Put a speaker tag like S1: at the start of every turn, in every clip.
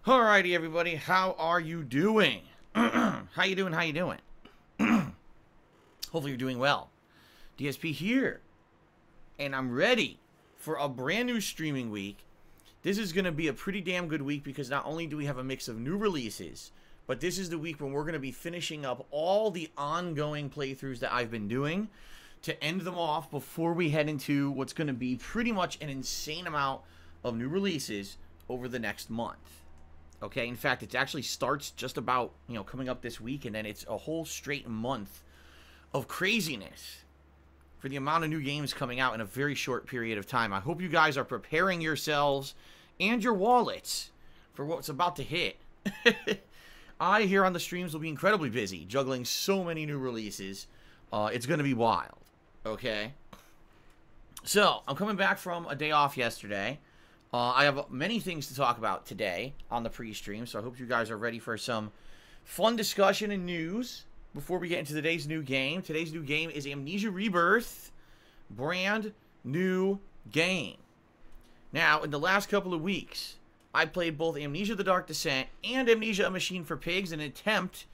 S1: Alrighty, everybody, how are you doing? How you doing? How you doing? Hopefully you're doing well. DSP here, and I'm ready for a brand new streaming week. This is going to be a pretty damn good week because not only do we have a mix of new releases, but this is the week when we're going to be finishing up all the ongoing playthroughs that I've been doing to end them off before we head into what's going to be pretty much an insane amount of new releases over the next month. Okay, in fact, it actually starts just about, coming up this week, and then it's a whole straight month of craziness for the amount of new games coming out in a very short period of time. I hope you guys are preparing yourselves and your wallets for what's about to hit. I, here on the streams, will be incredibly busy, juggling so many new releases. It's going to be wild, okay? So, I'm coming back from a day off yesterday. I have many things to talk about today on the pre-stream, so I hope you guys are ready for some fun discussion and news before we get into today's new game. Today's new game is Amesia Rebirth, brand new game. Now, in the last couple of weeks, I played both Amnesia: The Dark Descent and Amnesia: A Machine for Pigs in an attempt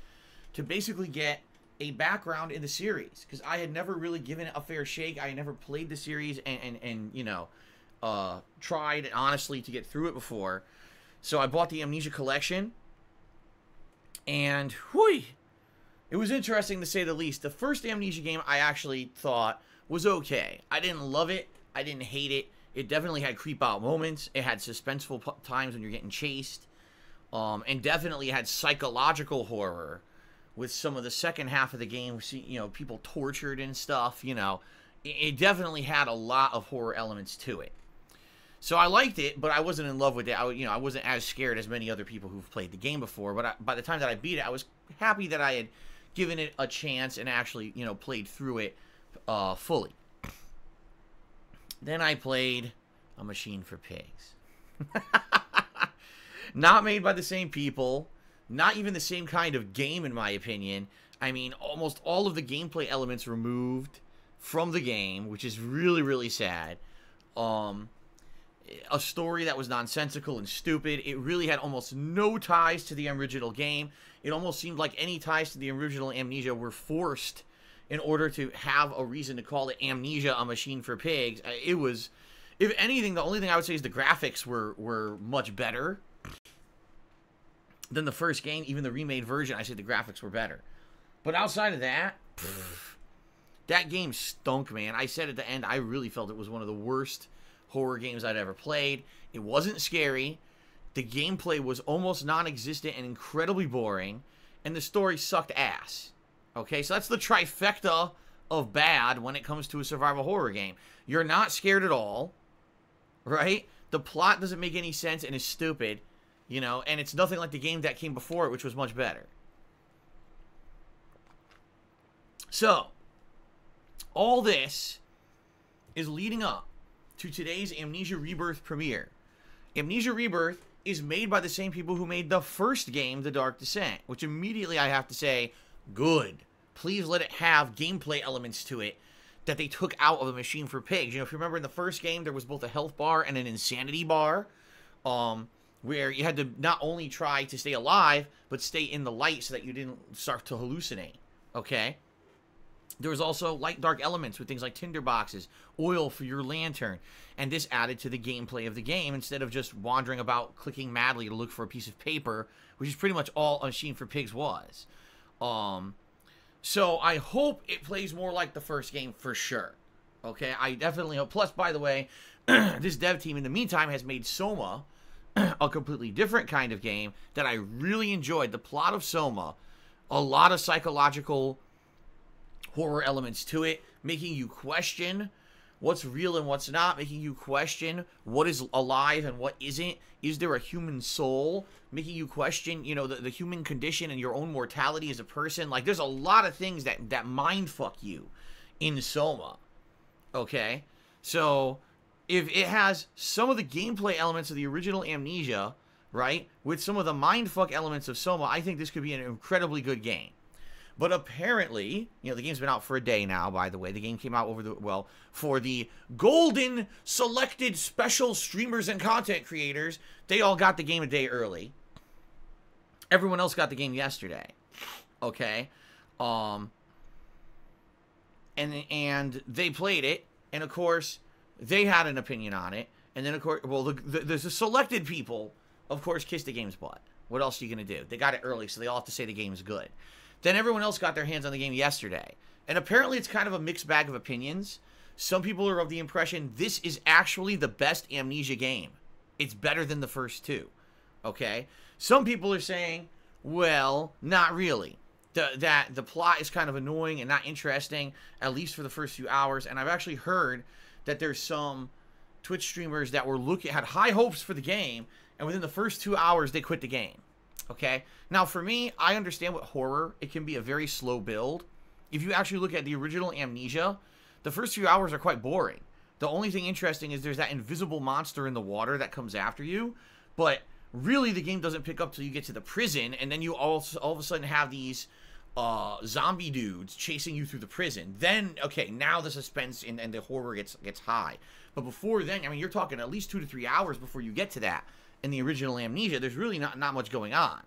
S1: to basically get a background in the series, because I had never really given it a fair shake. I had never played the series and tried honestly to get through it before. So I bought the Amnesia collection, and whoo, it was interesting to say the least. The first Amnesia game I actually thought was okay. I didn't love it. I didn't hate it. It definitely had creep out moments. It had suspenseful times when you're getting chased. And definitely had psychological horror with some of the second half of the game. People tortured and stuff, It definitely had a lot of horror elements to it. So I liked it, but I wasn't in love with it. I wasn't as scared as many other people who've played the game before. But by the time that I beat it, I was happy that I had given it a chance and actually, played through it fully. Then I played A Machine for Pigs. Not made by the same people. Not even the same kind of game, in my opinion. I mean, almost all of the gameplay elements removed from the game, which is really, really sad. A story that was nonsensical and stupid. It really had almost no ties to the original game. It almost seemed like any ties to the original Amnesia were forced in order to have a reason to call it Amnesia: A Machine for Pigs. It was, if anything, the only thing I would say is the graphics were much better than the first game. Even the remade version, I said the graphics were better. But outside of that, that game stunk, man. I said at the end, I really felt it was one of the worst horror games I'd ever played. It wasn't scary. The gameplay was almost non-existent and incredibly boring. And the story sucked ass. Okay, so that's the trifecta of bad when it comes to a survival horror game. You're not scared at all, right? The plot doesn't make any sense and is stupid, and it's nothing like the game that came before it, which was much better. So, all this is leading up to today's Amnesia Rebirth premiere. Amnesia Rebirth is made by the same people who made the first game, The Dark Descent, which immediately I have to say, good. Please let it have gameplay elements to it that they took out of A Machine for Pigs. If you remember in the first game, there was both a health bar and an insanity bar, where you had to not only try to stay alive, but stay in the light so that you didn't start to hallucinate, okay? There was also light-dark elements with things like tinder boxes, oil for your lantern, and this added to the gameplay of the game instead of just wandering about clicking madly to look for a piece of paper, which is pretty much all A Machine for Pigs was. So I hope it plays more like the first game for sure. Okay, I definitely hope. Plus, by the way, this dev team in the meantime has made Soma, a completely different kind of game that I really enjoyed. The plot of Soma, a lot of psychological horror elements to it, making you question what's real and what's not, making you question what is alive and what isn't. Is there a human soul? Making you question, the human condition and your own mortality as a person. Like, there's a lot of things that mind fuck you in Soma. Okay? So, if it has some of the gameplay elements of the original Amnesia, right, with some of the mindfuck elements of Soma, I think this could be an incredibly good game. But apparently, the game's been out for a day now, by the way. The game came out for the golden selected special streamers and content creators. They all got the game a day early. Everyone else got the game yesterday. Okay? And they played it, and of course, they had an opinion on it. And then, of course, well, there's the selected people, of course, kissed the game's butt. What else are you going to do? They got it early, so they all have to say the game's good. Then everyone else got their hands on the game yesterday. And apparently it's kind of a mixed bag of opinions. Some people are of the impression this is actually the best Amnesia game. It's better than the first two. Okay? Some people are saying, well, not really. That the plot is kind of annoying and not interesting, at least for the first few hours. And I've actually heard that there's some Twitch streamers that had high hopes for the game, and within the first 2 hours, they quit the game. Okay? Now, for me, I understand with horror, it can be a very slow build. If you actually look at the original Amnesia, the first few hours are quite boring. The only thing interesting is there's that invisible monster in the water that comes after you, but really the game doesn't pick up till you get to the prison, and then you all of a sudden have these zombie dudes chasing you through the prison. Then, okay, now the suspense and the horror gets high. But before then, I mean, you're talking at least 2 to 3 hours before you get to that. In the original Amnesia, there's really not much going on.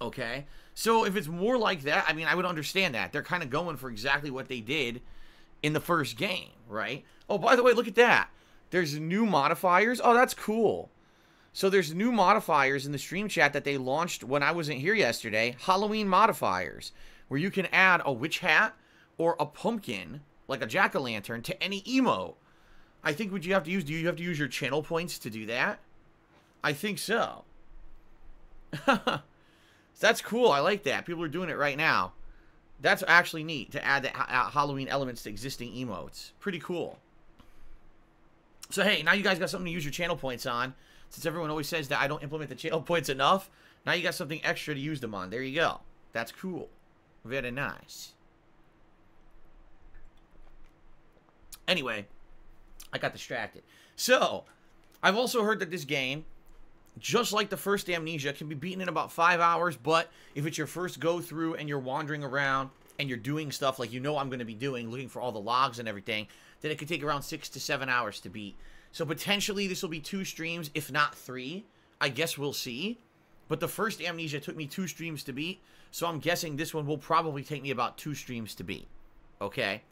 S1: Okay? So if it's more like that, I mean, I would understand that. They're kind of going for exactly what they did in the first game, right? Oh, by the way, look at that. There's new modifiers. Oh, that's cool. So there's new modifiers in the stream chat that they launched when I wasn't here yesterday. Halloween modifiers, where you can add a witch hat or a pumpkin, like a jack-o'-lantern, to any emote. I think what you have to use, do you have to use your channel points to do that? I think so. That's cool. I like that. People are doing it right now. That's actually neat to add the Halloween elements to existing emotes. Pretty cool. So, hey, now you guys got something to use your channel points on. Since everyone always says that I don't implement the channel points enough, now you got something extra to use them on. There you go. That's cool. Very nice. Anyway, I got distracted. So, I've also heard that this game, just like the first Amnesia, can be beaten in about 5 hours, but if it's your first go-through and you're wandering around and you're doing stuff like you know I'm going to be doing, looking for all the logs and everything, then it could take around 6 to 7 hours to beat. So potentially this will be 2 streams, if not 3. I guess we'll see. But the first Amnesia took me 2 streams to beat, so I'm guessing this one will probably take me about 2 streams to beat. Okay?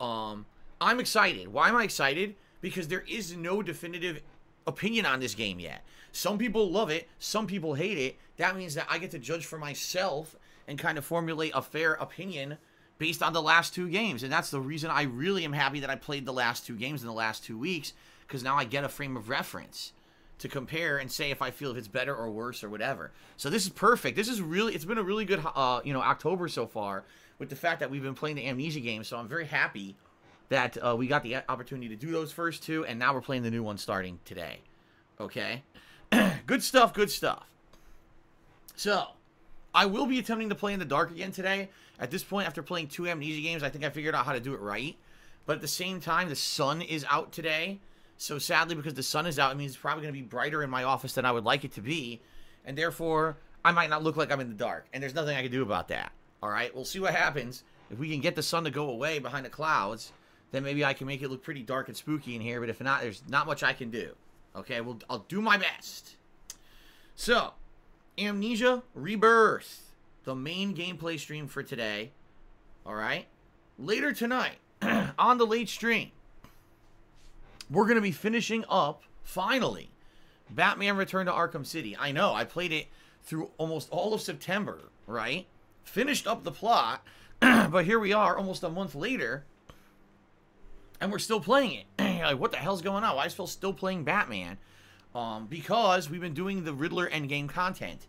S1: I'm excited. Why am I excited? Because there is no definitive opinion on this game yet. Some people love it, some people hate it. That means that I get to judge for myself and kind of formulate a fair opinion based on the last 2 games. And that's the reason I really am happy that I played the last 2 games in the last 2 weeks, because now I get a frame of reference to compare and say if I feel if it's better or worse or whatever. So this is perfect. This is really, it's been a really good, October so far with the fact that we've been playing the Amnesia games. So I'm very happy that we got the opportunity to do those first 2, and now we're playing the new one starting today. Okay? Good stuff, good stuff. So, I will be attempting to play in the dark again today. At this point, after playing 2 Amnesia games, I think I figured out how to do it right. But at the same time, the sun is out today. So sadly, because the sun is out, it means it's probably going to be brighter in my office than I would like it to be. And therefore, I might not look like I'm in the dark. And there's nothing I can do about that. Alright, we'll see what happens. If we can get the sun to go away behind the clouds, then maybe I can make it look pretty dark and spooky in here. But if not, there's not much I can do. Okay, I'll do my best. So, Amnesia Rebirth, the main gameplay stream for today. Alright? Later tonight, on the late stream, we're going to be finishing up, finally, Batman Return to Arkham City. I know, I played it through almost all of September, right? Finished up the plot, but here we are almost a month later, and we're still playing it. Like, what the hell's going on? Why is Phil still playing Batman? Because we've been doing the Riddler endgame content.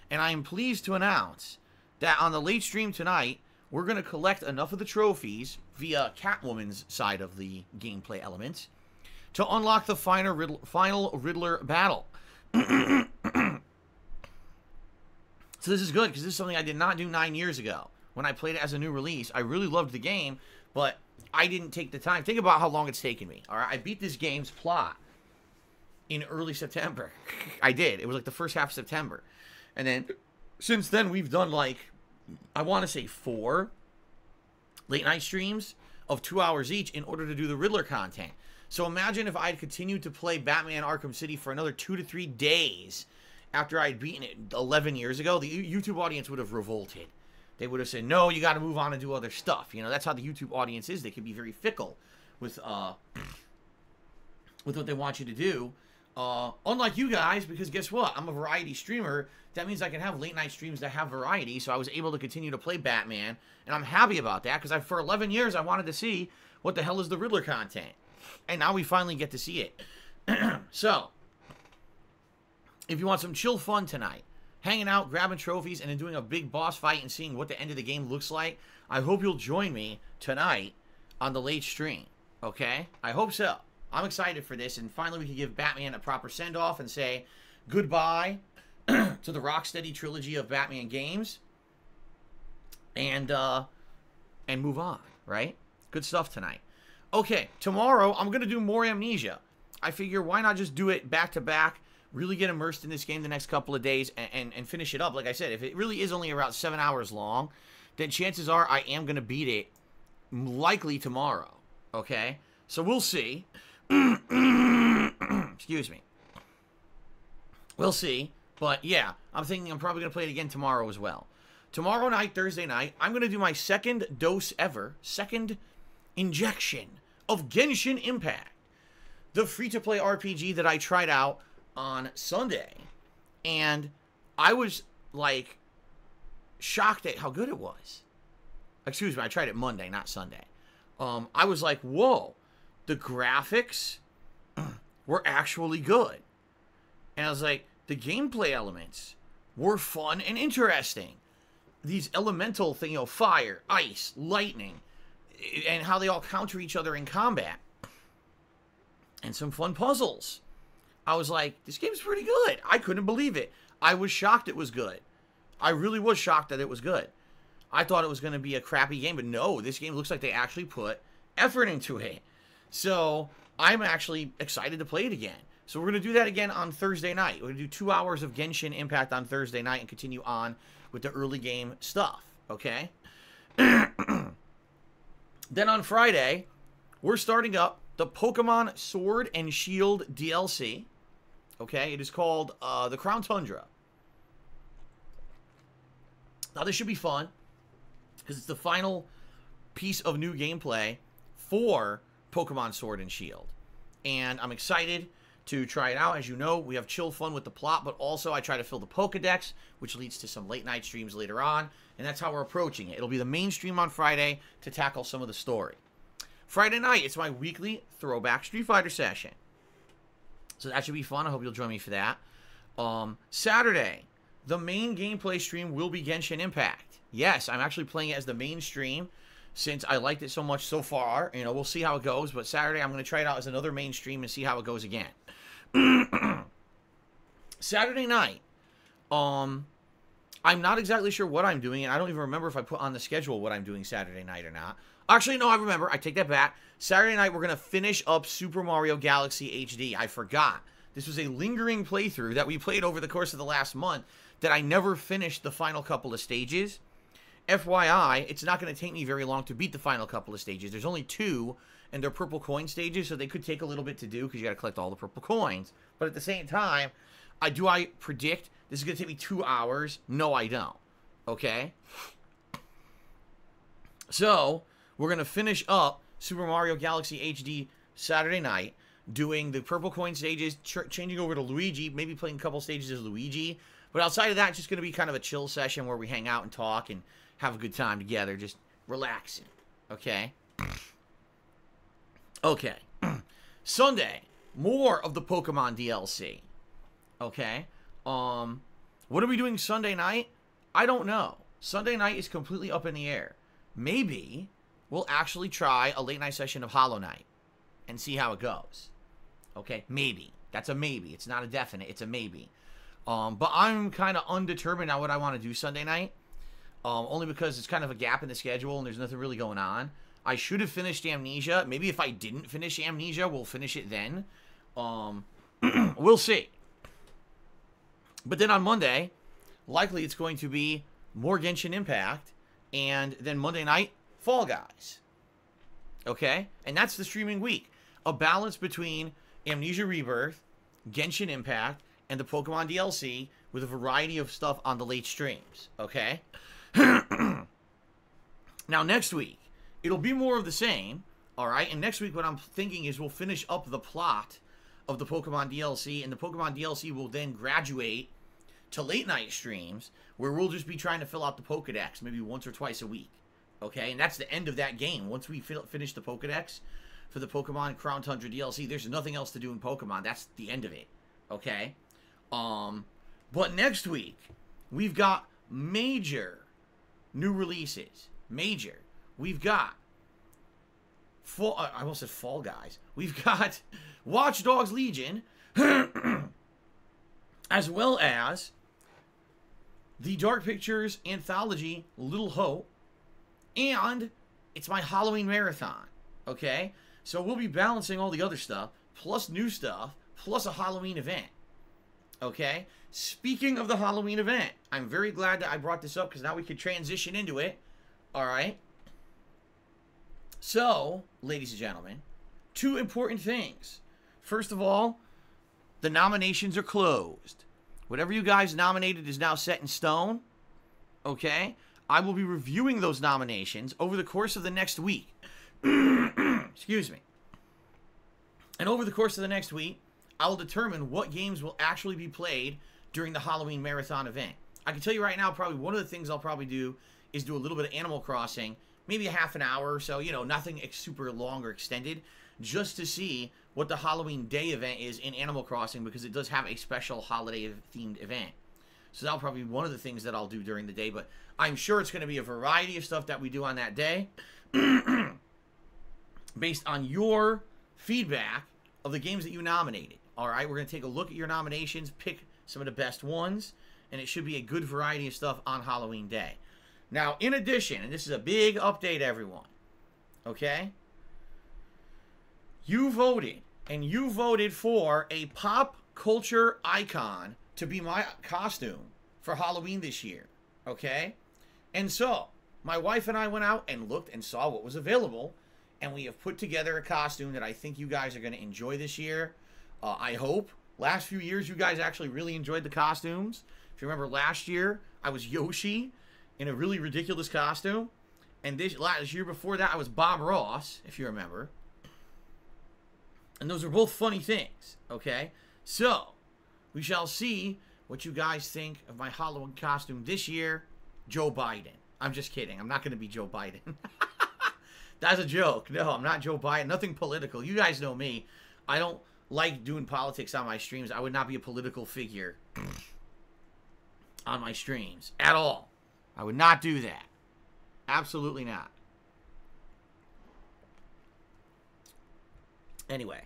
S1: And I am pleased to announce that on the late stream tonight, we're going to collect enough of the trophies via Catwoman's side of the gameplay elements to unlock the final Riddler battle. So this is good, because this is something I did not do 9 years ago. When I played it as a new release, I really loved the game, but I didn't take the time. Think about how long it's taken me. All right, I beat this game's plot in early September. I did. It was like the first half of September. And then, since then, we've done like, I want to say 4 late night streams of 2 hours each in order to do the Riddler content. So imagine if I had continued to play Batman Arkham City for another 2 to 3 days after I'd beaten it 11 years ago, the YouTube audience would have revolted. They would have said, no, you got to move on and do other stuff. You know, that's how the YouTube audience is. They can be very fickle with what they want you to do. Unlike you guys, because guess what? I'm a variety streamer. That means I can have late night streams that have variety. So I was able to continue to play Batman. And I'm happy about that because for 11 years, I wanted to see what the hell is the Riddler content. And now we finally get to see it. So, if you want some chill fun tonight, hanging out, grabbing trophies, and then doing a big boss fight and seeing what the end of the game looks like, I hope you'll join me tonight on the late stream. Okay? I hope so. I'm excited for this, and finally we can give Batman a proper send-off and say goodbye to the Rocksteady trilogy of Batman games, and move on, right? Good stuff tonight. Okay, tomorrow I'm going to do more Amnesia. I figure why not just do it back-to-back, really get immersed in this game the next couple of days, and finish it up. Like I said, if it really is only about 7 hours long, then chances are I am going to beat it likely tomorrow, okay? So we'll see. Excuse me. We'll see. But yeah, I'm thinking I'm probably going to play it again tomorrow as well. Tomorrow night, Thursday night, I'm going to do my second dose ever, second injection of Genshin Impact, the free-to-play RPG that I tried out on Sunday, and I was like shocked at how good it was. Excuse me, I tried it Monday, not Sunday. I was like, whoa, the graphics were actually good. And I was like, the gameplay elements were fun and interesting. These elemental things, you know, fire, ice, lightning, and how they all counter each other in combat. And some fun puzzles. I was like, this game's pretty good. I couldn't believe it. I was shocked it was good. I really was shocked that it was good. I thought it was going to be a crappy game, but no, this game looks like they actually put effort into it. So I'm actually excited to play it again. So we're going to do that again on Thursday night. We're going to do 2 hours of Genshin Impact on Thursday night and continue on with the early game stuff, okay? Then on Friday, we're starting up the Pokemon Sword and Shield DLC. Okay, it is called the Crown Tundra. Now, this should be fun because it's the final piece of new gameplay for Pokemon Sword and Shield. And I'm excited to try it out. As you know, we have chill fun with the plot, but also I try to fill the Pokedex, which leads to some late night streams later on. And that's how we're approaching it. It'll be the main stream on Friday to tackle some of the story. Friday night, it's my weekly throwback Street Fighter session. So that should be fun. I hope you'll join me for that. Saturday, the main gameplay stream will be Genshin Impact. Yes, I'm actually playing it as the main stream since I liked it so much so far. You know, we'll see how it goes. But Saturday, I'm going to try it out as another main stream and see how it goes again. Saturday night, I'm not exactly sure what I'm doing, and I don't even remember if I put on the schedule what I'm doing Saturday night or not. Actually, no, I remember. I take that back. Saturday night, we're going to finish up Super Mario Galaxy HD. I forgot. This was a lingering playthrough that we played over the course of the last month that I never finished the final couple of stages. FYI, it's not going to take me very long to beat the final couple of stages. There's only 2, and they're purple coin stages, so they could take a little bit to do because you got to collect all the purple coins. But at the same time, I predict this is going to take me 2 hours? No, I don't. Okay? So, we're going to finish up Super Mario Galaxy HD Saturday night, doing the purple coin stages, changing over to Luigi, maybe playing a couple stages as Luigi. But outside of that, it's just going to be kind of a chill session where we hang out and talk and have a good time together, just relaxing. Okay? Okay. Sunday, more of the Pokemon DLC. Okay? What are we doing Sunday night? I don't know. Sunday night is completely up in the air. Maybe we'll actually try a late night session of Hollow Knight and see how it goes. Okay? Maybe. That's a maybe. It's not a definite. It's a maybe. But I'm kind of undetermined on what I want to do Sunday night. Only because it's kind of a gap in the schedule and there's nothing really going on. I should have finished Amnesia. Maybe if I didn't finish Amnesia, we'll finish it then. We'll see. But then on Monday, likely it's going to be more Genshin Impact. And then Monday night, Fall Guys. Okay? And that's the streaming week. A balance between Amnesia Rebirth, Genshin Impact, and the Pokemon DLC with a variety of stuff on the late streams, okay? Now, next week, it'll be more of the same, all right? And next week, what I'm thinking is we'll finish up the plot of the Pokemon DLC, and the Pokemon DLC will then graduate to late night streams where we'll just be trying to fill out the Pokedex maybe once or twice a week, okay? And that's the end of that game. Once we finish the Pokedex for the Pokemon Crown Tundra DLC, there's nothing else to do in Pokemon. That's the end of it, okay? But next week, we've got major new releases. Major. We've got I almost said Fall Guys. We've got Watch Dogs Legion, as well as the Dark Pictures anthology Little Hope, and it's my Halloween marathon, okay? So we'll be balancing all the other stuff, plus new stuff, plus a Halloween event, okay? Speaking of the Halloween event, I'm very glad that I brought this up because now we can transition into it, all right? So, ladies and gentlemen, 2 important things. First of all, the nominations are closed. Whatever you guys nominated is now set in stone, okay? I will be reviewing those nominations over the course of the next week. Excuse me. And over the course of the next week, I will determine what games will actually be played during the Halloween Marathon event. I can tell you right now, probably one of the things I'll probably do is do a little bit of Animal Crossing, maybe a half an hour or so, you know, nothing super long or extended, just to see what the Halloween Day event is in Animal Crossing, because it does have a special holiday-themed event. So that'll probably be one of the things that I'll do during the day, but I'm sure it's going to be a variety of stuff that we do on that day, based on your feedback of the games that you nominated. All right, we're going to take a look at your nominations, pick some of the best ones, and it should be a good variety of stuff on Halloween Day. Now, in addition, and this is a big update, everyone, okay? You voted, and you voted for a pop culture icon to be my costume for Halloween this year, okay? And so, my wife and I went out and looked and saw what was available, and we have put together a costume that I think you guys are going to enjoy this year. I hope. Last few years, you guys actually really enjoyed the costumes. If you remember last year, I was Yoshi in a really ridiculous costume. And this year before that, I was Bob Ross, if you remember. And those are both funny things, okay? So, we shall see what you guys think of my Halloween costume this year. Joe Biden. I'm just kidding. I'm not going to be Joe Biden. That's a joke. No, I'm not Joe Biden. Nothing political. You guys know me. I don't like doing politics on my streams. I would not be a political figure on my streams at all. I would not do that. Absolutely not. Anyway.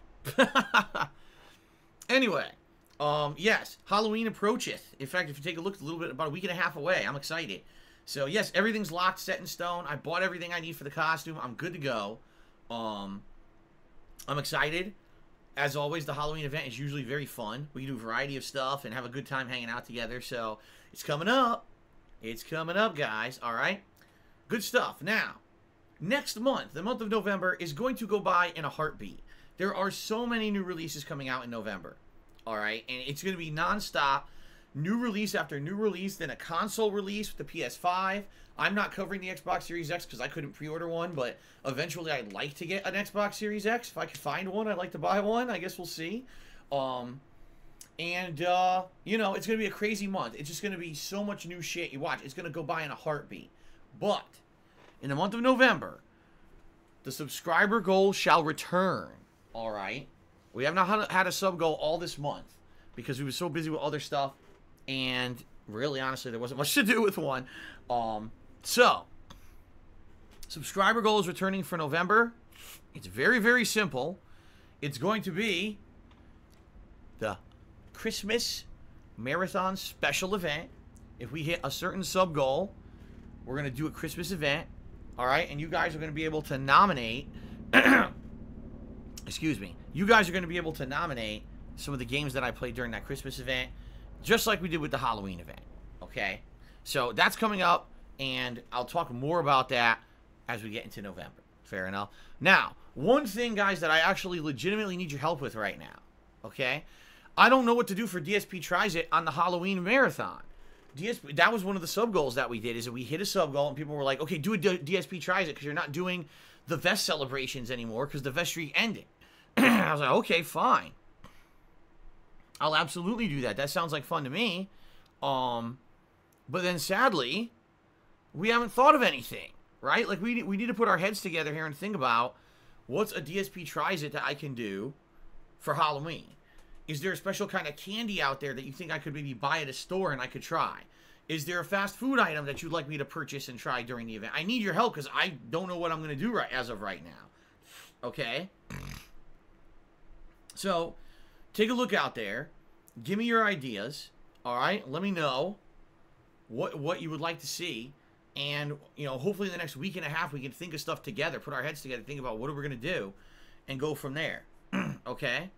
S1: Yes, Halloween approacheth. In fact, if you take a look, a little bit, about a week and a half away. I'm excited. So, yes, everything's locked, set in stone. I bought everything I need for the costume. I'm good to go. I'm excited. As always, the Halloween event is usually very fun. We do a variety of stuff and have a good time hanging out together. So, it's coming up. It's coming up, guys. All right? Good stuff. Now, next month, the month of November, is going to go by in a heartbeat. There are so many new releases coming out in November. All right? And it's going to be nonstop. New release after new release, then a console release with the PS5. I'm not covering the Xbox Series X because I couldn't pre-order one, but eventually I'd like to get an Xbox Series X. If I could find one, I'd like to buy one. I guess we'll see. You know, it's going to be a crazy month. It's just going to be so much new shit. You watch, it's going to go by in a heartbeat. But in the month of November, the subscriber goal shall return. All right? We have not had a sub goal all this month because we were so busy with other stuff. And really, honestly, there wasn't much to do with one. So, subscriber goal is returning for November. It's very, very simple. It's going to be the Christmas Marathon special event. If we hit a certain sub goal, we're going to do a Christmas event. All right? And you guys are going to be able to nominate... excuse me. You guys are going to be able to nominate some of the games that I played during that Christmas event, just like we did with the Halloween event, okay? So that's coming up, and I'll talk more about that as we get into November. Fair enough. Now, one thing, guys, that I actually legitimately need your help with right now, okay? I don't know what to do for DSP Tries It on the Halloween Marathon. That was one of the sub-goals that we did, is that we hit a sub-goal, and people were like, okay, do a DSP Tries It, because you're not doing the vest celebrations anymore, because the vest streak ended. I was like, okay, fine. I'll absolutely do that. That sounds like fun to me. But then, sadly, we haven't thought of anything, right? Like, we need to put our heads together here and think about what's a DSP Tries It that I can do for Halloween. Is there a special kind of candy out there that you think I could maybe buy at a store and I could try? Is there a fast food item that you'd like me to purchase and try during the event? I need your help because I don't know what I'm going to do as of right now. Okay? So, take a look out there. Give me your ideas. All right? Let me know what you would like to see. And, you know, hopefully in the next week and a half we can think of stuff together, put our heads together, think about what are we going to do, and go from there. Okay?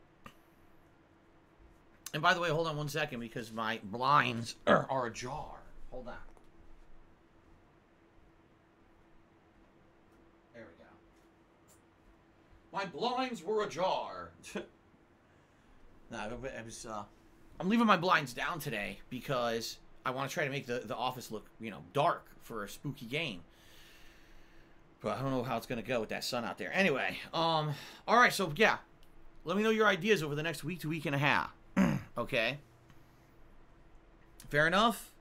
S1: And by the way, hold on one second because my blinds are ajar. Hold on. There we go. My blinds were ajar. I'm leaving my blinds down today because I want to try to make the office look, you know, dark for a spooky game. But I don't know how it's going to go with that sun out there. Anyway, all right, so yeah. Let me know your ideas over the next week to week and a half. Okay. Fair enough?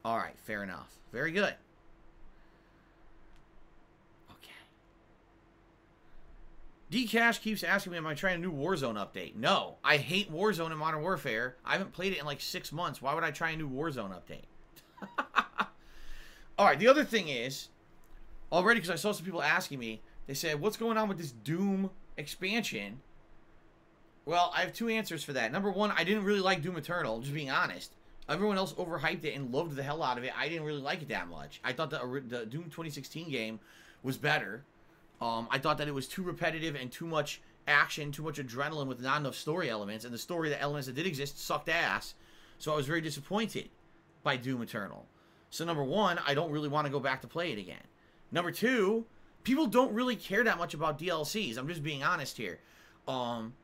S1: All right, fair enough. Very good. Okay. D-Cash keeps asking me, am I trying a new Warzone update? No, I hate Warzone and Modern Warfare. I haven't played it in like 6 months. Why would I try a new Warzone update? All right, the other thing is, already because I saw some people asking me, they said, what's going on with this Doom expansion? Well, I have 2 answers for that. Number one, I didn't really like Doom Eternal, just being honest. Everyone else overhyped it and loved the hell out of it. I didn't really like it that much. I thought the Doom 2016 game was better. I thought that it was too repetitive and too much action, too much adrenaline with not enough story elements. And the elements that did exist sucked ass. So I was very disappointed by Doom Eternal. So number one, I don't really want to go back to play it again. Number two, people don't really care that much about DLCs. I'm just being honest here.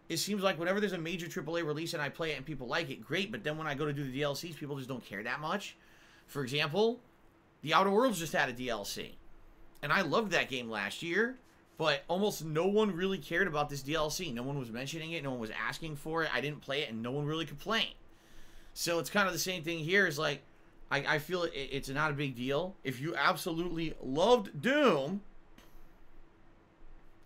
S1: It seems like whenever there's a major AAA release and I play it and people like it, great. But then when I go to do the DLCs, people just don't care that much. For example, The Outer Worlds just had a DLC. And I loved that game last year. But almost no one really cared about this DLC. No one was mentioning it. No one was asking for it. I didn't play it and no one really complained. So it's kind of the same thing here. It's like, I feel it's not a big deal. If you absolutely loved Doom,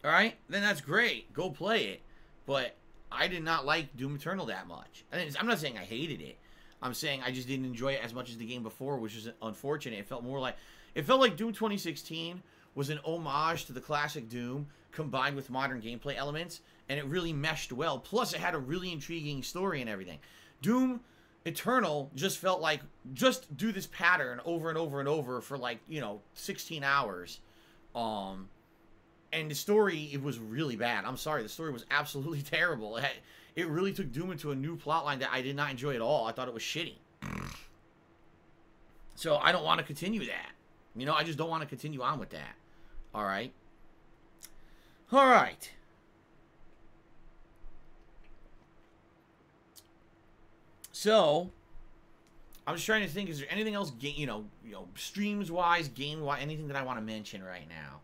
S1: all right, then that's great. Go play it. But I did not like Doom Eternal that much. I'm not saying I hated it. I'm saying I just didn't enjoy it as much as the game before, which is unfortunate. It felt like Doom 2016 was an homage to the classic Doom combined with modern gameplay elements, and it really meshed well. Plus, it had a really intriguing story and everything. Doom Eternal just felt like, just do this pattern over and over and over for like, 16 hours. And the story, it was really bad. I'm sorry, the story was absolutely terrible. It really took Doom into a new plotline that I did not enjoy at all. I thought it was shitty. So I don't want to continue that. I just don't want to continue on with that. All right. All right. So, I'm just trying to think, is there anything else, streams-wise, game-wise, anything that I want to mention right now?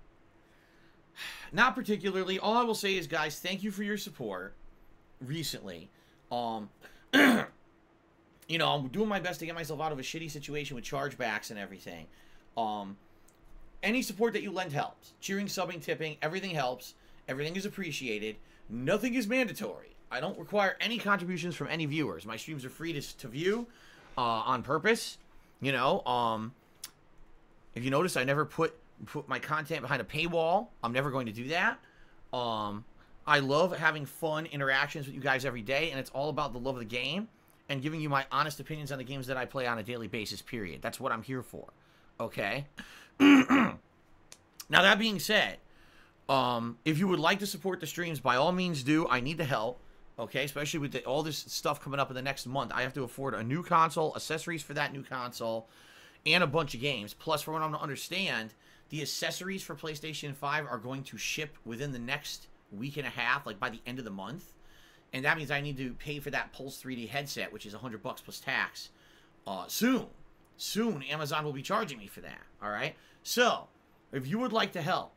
S1: Not particularly. All I will say is, guys, thank you for your support recently. I'm doing my best to get myself out of a shitty situation with chargebacks and everything. Any support that you lend helps. Cheering, subbing, tipping, everything helps. Everything is appreciated. Nothing is mandatory. I don't require any contributions from any viewers. My streams are free to view on purpose. If you notice, I never put my content behind a paywall. I'm never going to do that. I love having fun interactions with you guys every day, and it's all about the love of the game and giving you my honest opinions on the games that I play on a daily basis, period. That's what I'm here for. Okay? Now, that being said, if you would like to support the streams, by all means do. I need the help. Okay, especially with all this stuff coming up in the next month. I have to afford a new console, accessories for that new console, and a bunch of games. Plus, for what I'm to understand, the accessories for PlayStation 5 are going to ship within the next week and a half, like by the end of the month. And that means I need to pay for that Pulse 3D headset, which is $100 plus tax, soon. Soon, Amazon will be charging me for that, all right? So, if you would like to help,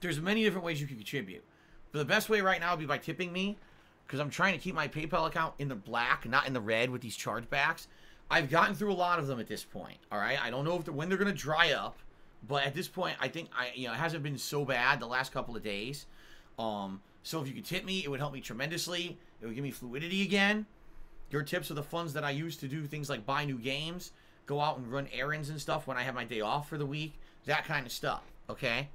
S1: there's many different ways you can contribute. But the best way right now would be by tipping me, because I'm trying to keep my PayPal account in the black, not in the red with these chargebacks. I've gotten through a lot of them at this point, all right? I don't know when they're going to dry up, but at this point, I think it hasn't been so bad the last couple of days. So if you could tip me, it would help me tremendously. It would give me fluidity again. Your tips are the funds that I use to do things like buy new games, go out and run errands and stuff when I have my day off for the week, that kind of stuff, okay?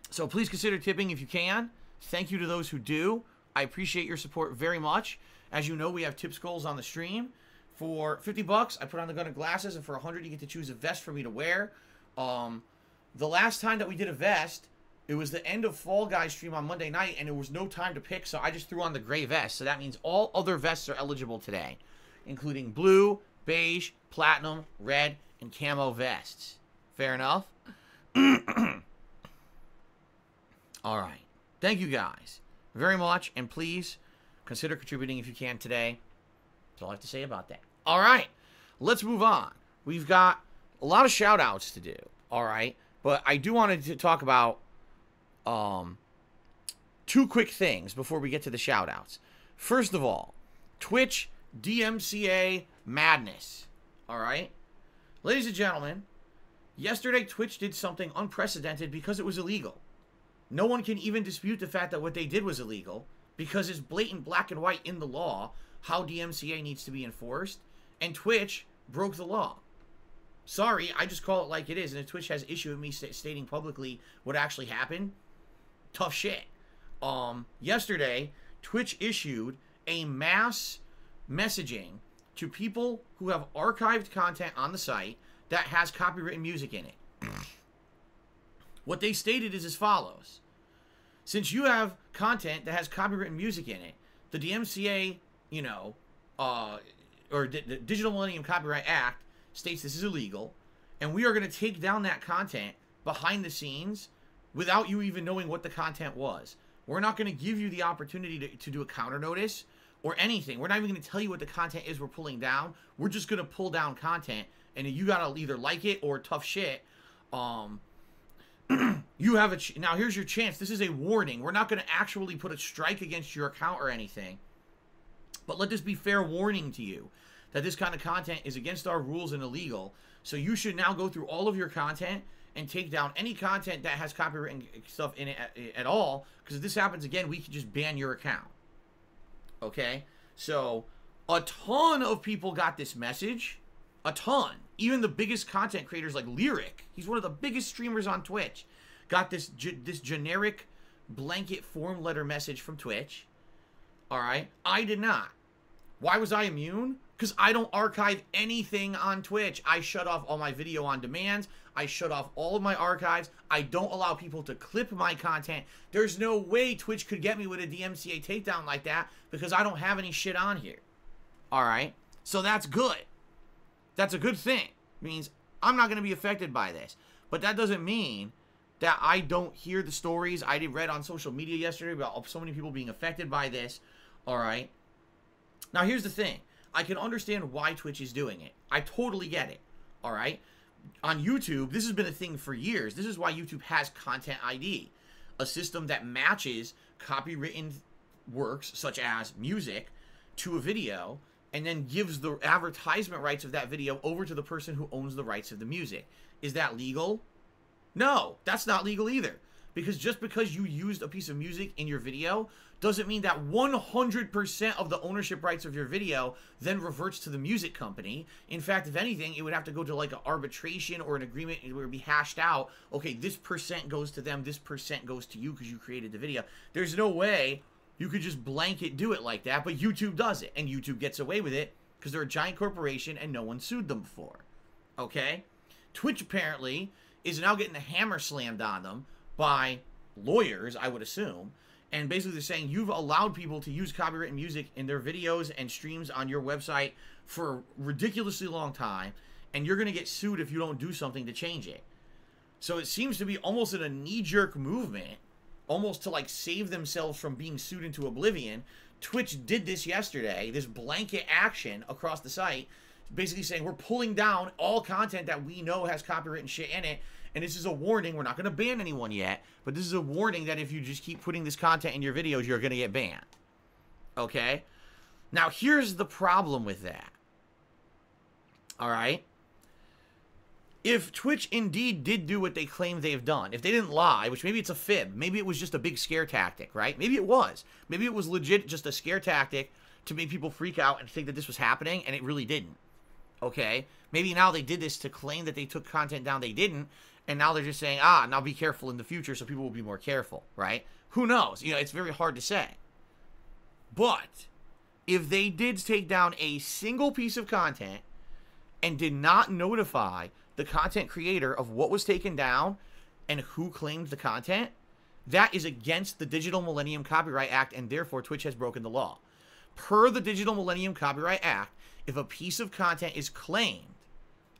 S1: So please consider tipping if you can. Thank you to those who do. I appreciate your support very much. As you know, we have tips goals on the stream. For $50, I put on the gun of glasses, and for $100, you get to choose a vest for me to wear. The last time that we did a vest, it was the end of Fall Guys stream on Monday night, and there was no time to pick, so I just threw on the gray vest. So that means all other vests are eligible today, including blue, beige, platinum, red, and camo vests. Fair enough? All right. Thank you guys very much, and please consider contributing if you can today. That's all I have to say about that. All right. Let's move on. We've got a lot of shout-outs to do, all right? But I do want to talk about two quick things before we get to the shout-outs. First of all, Twitch DMCA madness, all right? Ladies and gentlemen, yesterday Twitch did something unprecedented because it was illegal. No one can even dispute the fact that what they did was illegal because it's blatant black and white in the law how DMCA needs to be enforced, and Twitch broke the law. Sorry, I just call it like it is, and if Twitch has issue with me stating publicly what actually happened, tough shit. Yesterday, Twitch issued a mass messaging to people who have archived content on the site that has copywritten music in it. What they stated is as follows. Since you have content that has copywritten music in it, the DMCA, or the Digital Millennium Copyright Act states this is illegal, and we are going to take down that content behind the scenes without you even knowing what the content was. We're not going to give you the opportunity to do a counter notice or anything. We're not even going to tell you what the content is we're pulling down. We're just going to pull down content, and you got to either like it or tough shit. You have now here's your chance. This is a warning. We're not going to actually put a strike against your account or anything, but let this be fair warning to you that this kind of content is against our rules and illegal. So you should now go through all of your content and take down any content that has copyright stuff in it at all, because if this happens again, we can just ban your account. Okay? So a ton of people got this message. A ton. Even the biggest content creators like Lyric, he's one of the biggest streamers on Twitch, got this generic blanket form letter message from Twitch. All right? I did not. Why was I immune? Because I don't archive anything on Twitch. I shut off all my video on demands. I shut off all of my archives. I don't allow people to clip my content. There's no way Twitch could get me with a DMCA takedown like that because I don't have any shit on here. All right? So that's good. That's a good thing. It means I'm not going to be affected by this. But that doesn't mean that I don't hear the stories I read on social media yesterday about so many people being affected by this. All right? Now, here's the thing. I can understand why Twitch is doing it. I totally get it. All right? On YouTube, this has been a thing for years. This is why YouTube has Content ID, a system that matches copywritten works, such as music, to a video, and then gives the advertisement rights of that video over to the person who owns the rights of the music. Is that legal? No, that's not legal either. Because just because you used a piece of music in your video doesn't mean that 100% of the ownership rights of your video then reverts to the music company. In fact, if anything, it would have to go to like an arbitration or an agreement where it would be hashed out. Okay, this percent goes to them, this percent goes to you because you created the video. There's no way you could just blanket do it like that, but YouTube does it, and YouTube gets away with it because they're a giant corporation and no one sued them before. Okay? Twitch apparently is now getting the hammer slammed on them by lawyers, I would assume, and basically they're saying you've allowed people to use copyrighted music in their videos and streams on your website for a ridiculously long time, and you're going to get sued if you don't do something to change it. So it seems to be almost in a knee-jerk movement almost to like save themselves from being sued into oblivion, Twitch did this yesterday, this blanket action across the site, basically saying we're pulling down all content that we know has copyright and shit in it, and this is a warning. We're not going to ban anyone yet, but this is a warning that if you just keep putting this content in your videos, you're going to get banned. Okay? Now, here's the problem with that. All right? If Twitch indeed did do what they claim they've done, if they didn't lie, which maybe it's a fib, maybe it was just a big scare tactic, right? Maybe it was. Maybe it was legit just a scare tactic to make people freak out and think that this was happening, and it really didn't. Okay? Maybe now they did this to claim that they took content down they didn't, and now they're just saying, now be careful in the future so people will be more careful, right? Who knows? You know, it's very hard to say. But if they did take down a single piece of content and did not notify the content creator of what was taken down and who claimed the content, that is against the Digital Millennium Copyright Act, and therefore Twitch has broken the law. Per the Digital Millennium Copyright Act, if a piece of content is claimed,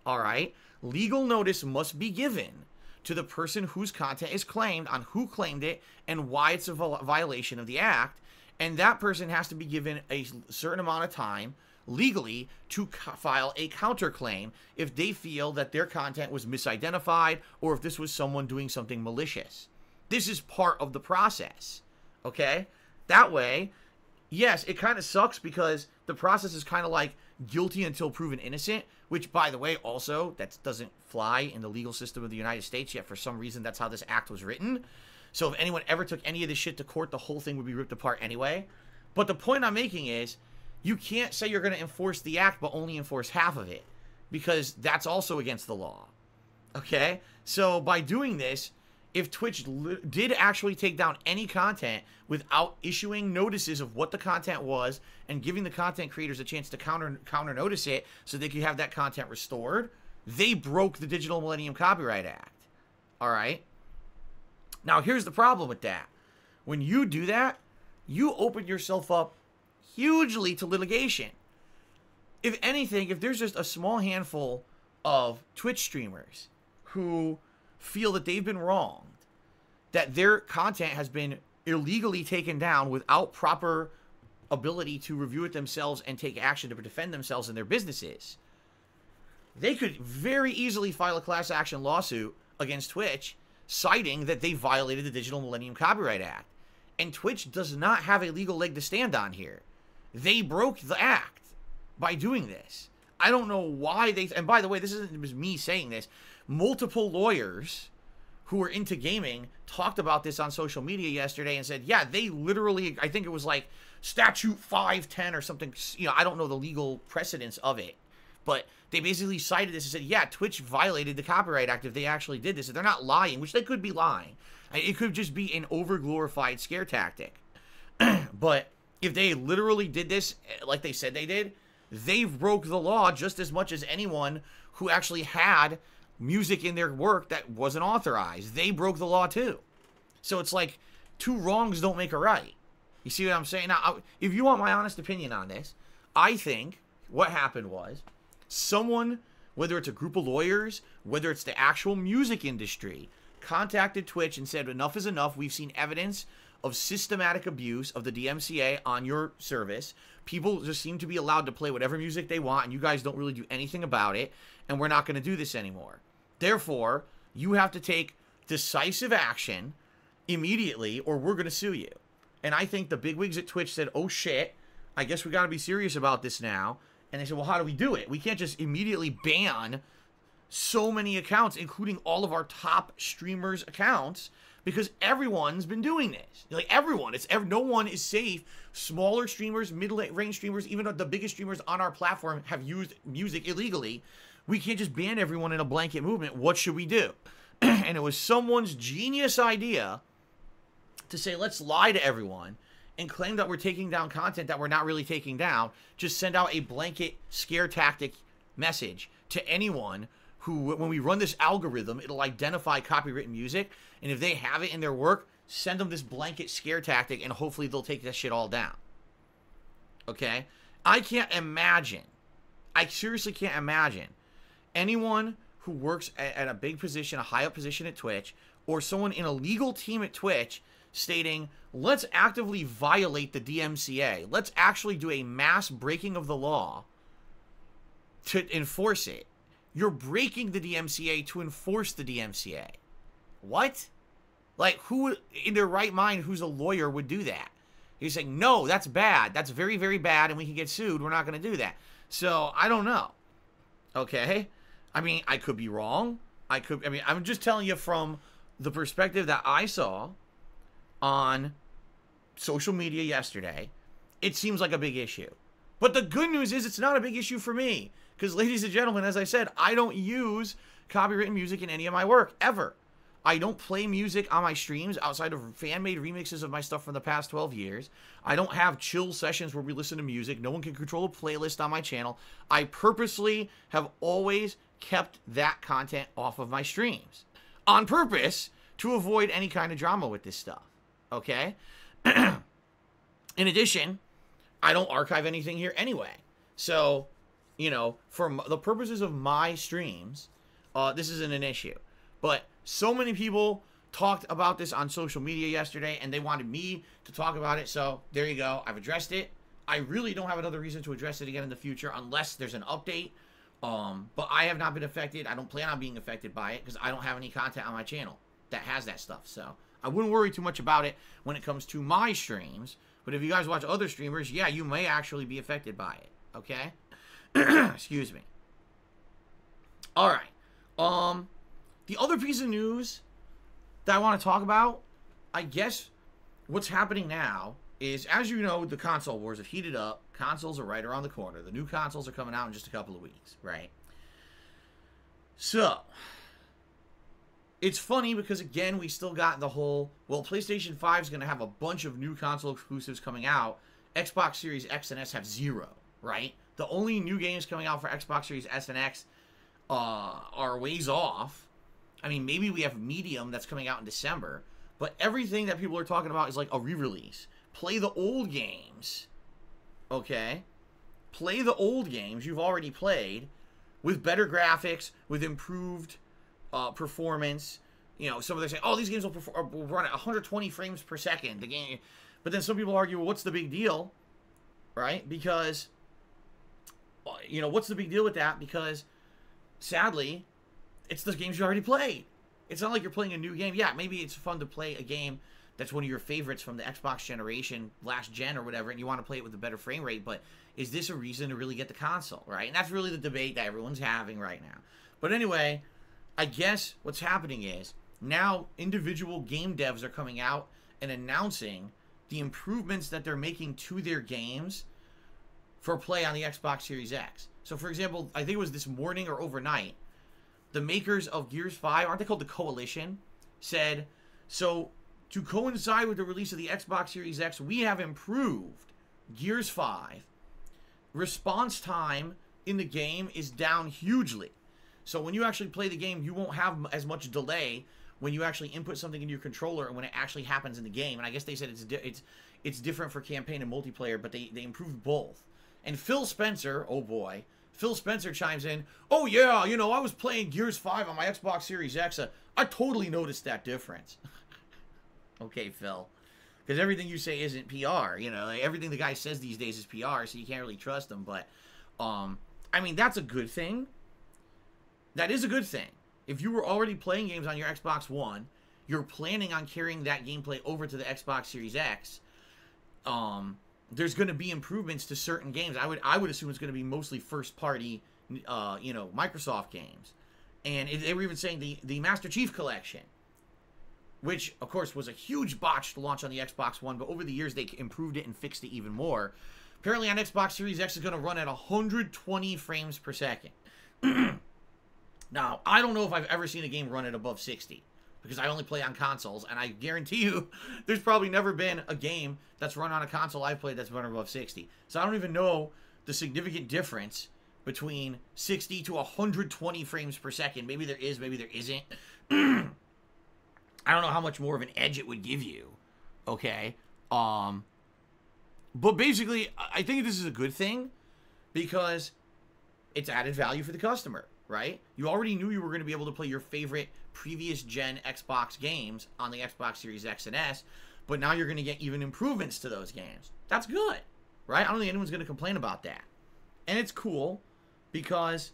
S1: all right, legal notice must be given to the person whose content is claimed on who claimed it and why it's a violation of the act, and that person has to be given a certain amount of time legally to file a counterclaim if they feel that their content was misidentified or if this was someone doing something malicious. This is part of the process, okay? That way, yes, it kind of sucks because the process is kind of like guilty until proven innocent, which, by the way, also, that doesn't fly in the legal system of the United States, yet for some reason that's how this act was written. So if anyone ever took any of this shit to court, the whole thing would be ripped apart anyway. But the point I'm making is, you can't say you're going to enforce the act, but only enforce half of it, because that's also against the law. Okay? So by doing this, if Twitch did actually take down any content without issuing notices of what the content was and giving the content creators a chance to counter notice it so they could have that content restored, they broke the Digital Millennium Copyright Act. All right? Now, here's the problem with that. When you do that, you open yourself up hugely to litigation. If anything, if there's just a small handful of Twitch streamers who feel that they've been wronged, that their content has been illegally taken down without proper ability to review it themselves and take action to defend themselves in their businesses, they could very easily file a class action lawsuit against Twitch, citing that they violated the Digital Millennium Copyright Act. And Twitch does not have a legal leg to stand on here. They broke the act by doing this. I don't know why they... And by the way, this isn't just me saying this. Multiple lawyers who were into gaming talked about this on social media yesterday and said, yeah, they literally... I think it was like Statute 510 or something. You know, I don't know the legal precedence of it. But they basically cited this and said, yeah, Twitch violated the Copyright Act if they actually did this. If they're not lying, which they could be lying. It could just be an overglorified scare tactic. But if they literally did this like they said they did, they broke the law just as much as anyone who actually had music in their work that wasn't authorized. They broke the law too. So it's like two wrongs don't make a right. You see what I'm saying? Now, if you want my honest opinion on this, I think what happened was someone, whether it's a group of lawyers, whether it's the actual music industry, contacted Twitch and said, enough is enough. We've seen evidence of systematic abuse of the DMCA on your service. People just seem to be allowed to play whatever music they want, and you guys don't really do anything about it, and we're not going to do this anymore. Therefore, you have to take decisive action immediately, or we're going to sue you. And I think the bigwigs at Twitch said, oh shit, I guess we got to be serious about this now. And they said, well, how do we do it? We can't just immediately ban so many accounts, including all of our top streamers' accounts, because everyone's been doing this. Like, everyone. No one is safe. Smaller streamers, mid-range streamers, even the biggest streamers on our platform have used music illegally. We can't just ban everyone in a blanket movement. What should we do? And it was someone's genius idea to say, let's lie to everyone and claim that we're taking down content that we're not really taking down. Just send out a blanket scare tactic message to anyone who, when we run this algorithm, it'll identify copywritten music, and if they have it in their work, send them this blanket scare tactic, and hopefully they'll take that shit all down. Okay? I can't imagine, I seriously can't imagine anyone who works at a big position, a high up position at Twitch, or someone in a legal team at Twitch stating, let's actively violate the DMCA. Let's actually do a mass breaking of the law to enforce it. You're breaking the DMCA to enforce the DMCA. What? Like, who in their right mind who's a lawyer would do that? He's saying, no, that's bad. That's very, very bad, and we can get sued. We're not going to do that. So, I don't know. Okay? I mean, I could be wrong. I'm just telling you from the perspective that I saw on social media yesterday. It seems like a big issue. But the good news is it's not a big issue for me. Because, ladies and gentlemen, as I said, I don't use copywritten music in any of my work, ever. I don't play music on my streams outside of fan-made remixes of my stuff from the past 12 years. I don't have chill sessions where we listen to music. No one can control a playlist on my channel. I purposely have always kept that content off of my streams. On purpose, to avoid any kind of drama with this stuff. Okay? In addition, I don't archive anything here anyway. So, you know, for the purposes of my streams, this isn't an issue. But so many people talked about this on social media yesterday, and they wanted me to talk about it. So there you go. I've addressed it. I really don't have another reason to address it again in the future unless there's an update. But I have not been affected. I don't plan on being affected by it because I don't have any content on my channel that has that stuff. So I wouldn't worry too much about it when it comes to my streams. But if you guys watch other streamers, yeah, you may actually be affected by it. Okay? Excuse me. All right. The other piece of news that I want to talk about, I guess what's happening now is, as you know, the console wars have heated up. Consoles are right around the corner. The new consoles are coming out in just a couple of weeks, right? So, it's funny because, again, we still got the whole, well, PlayStation 5 is going to have a bunch of new console exclusives coming out. Xbox Series X and S have 0, right? The only new games coming out for Xbox Series S and X are ways off. I mean, maybe we have Medium that's coming out in December, but everything that people are talking about is like a re-release. Play the old games, okay? Play the old games you've already played with better graphics, with improved performance. You know, some of them say, oh, these games will run at 120 frames per second. The game, but then some people argue, well, what's the big deal, right? Because, you know, what's the big deal with that? Because, sadly, it's the games you already played. It's not like you're playing a new game. Yeah, maybe it's fun to play a game that's one of your favorites from the Xbox generation, last gen or whatever, and you want to play it with a better frame rate, but is this a reason to really get the console, right? And that's really the debate that everyone's having right now. But anyway, I guess what's happening is now individual game devs are coming out and announcing the improvements that they're making to their games for play on the Xbox Series X. So, for example, I think it was this morning or overnight, the makers of Gears 5, aren't they called the Coalition, said, so to coincide with the release of the Xbox Series X, we have improved Gears 5. Response time in the game is down hugely. So when you actually play the game, you won't have as much delay when you actually input something into your controller and when it actually happens in the game. And I guess they said it's different for campaign and multiplayer, but they improved both. And Phil Spencer, oh boy, Phil Spencer chimes in, oh yeah, you know, I was playing Gears 5 on my Xbox Series X. I totally noticed that difference. Okay, Phil. Because everything you say isn't PR, you know. Like, everything the guy says these days is PR, so you can't really trust him. But, I mean, that's a good thing. That is a good thing. If you were already playing games on your Xbox One, you're planning on carrying that gameplay over to the Xbox Series X, there's going to be improvements to certain games. I would assume it's going to be mostly first-party, you know, Microsoft games. And they were even saying the Master Chief Collection, which, of course, was a huge botched launch on the Xbox One, but over the years they improved it and fixed it even more. Apparently on Xbox Series X is going to run at 120 frames per second. Now, I don't know if I've ever seen a game run at above 60, because I only play on consoles, and I guarantee you there's probably never been a game that's run on a console I've played that's run above 60. So I don't even know the significant difference between 60 to 120 frames per second. Maybe there is, maybe there isn't. I don't know how much more of an edge it would give you, okay? But basically, I think this is a good thing because it's added value for the customer, right? You already knew you were going to be able to play your favorite previous gen Xbox games on the Xbox Series X and S, but now you're going to get even improvements to those games. That's good, right? I don't think anyone's going to complain about that. And it's cool because,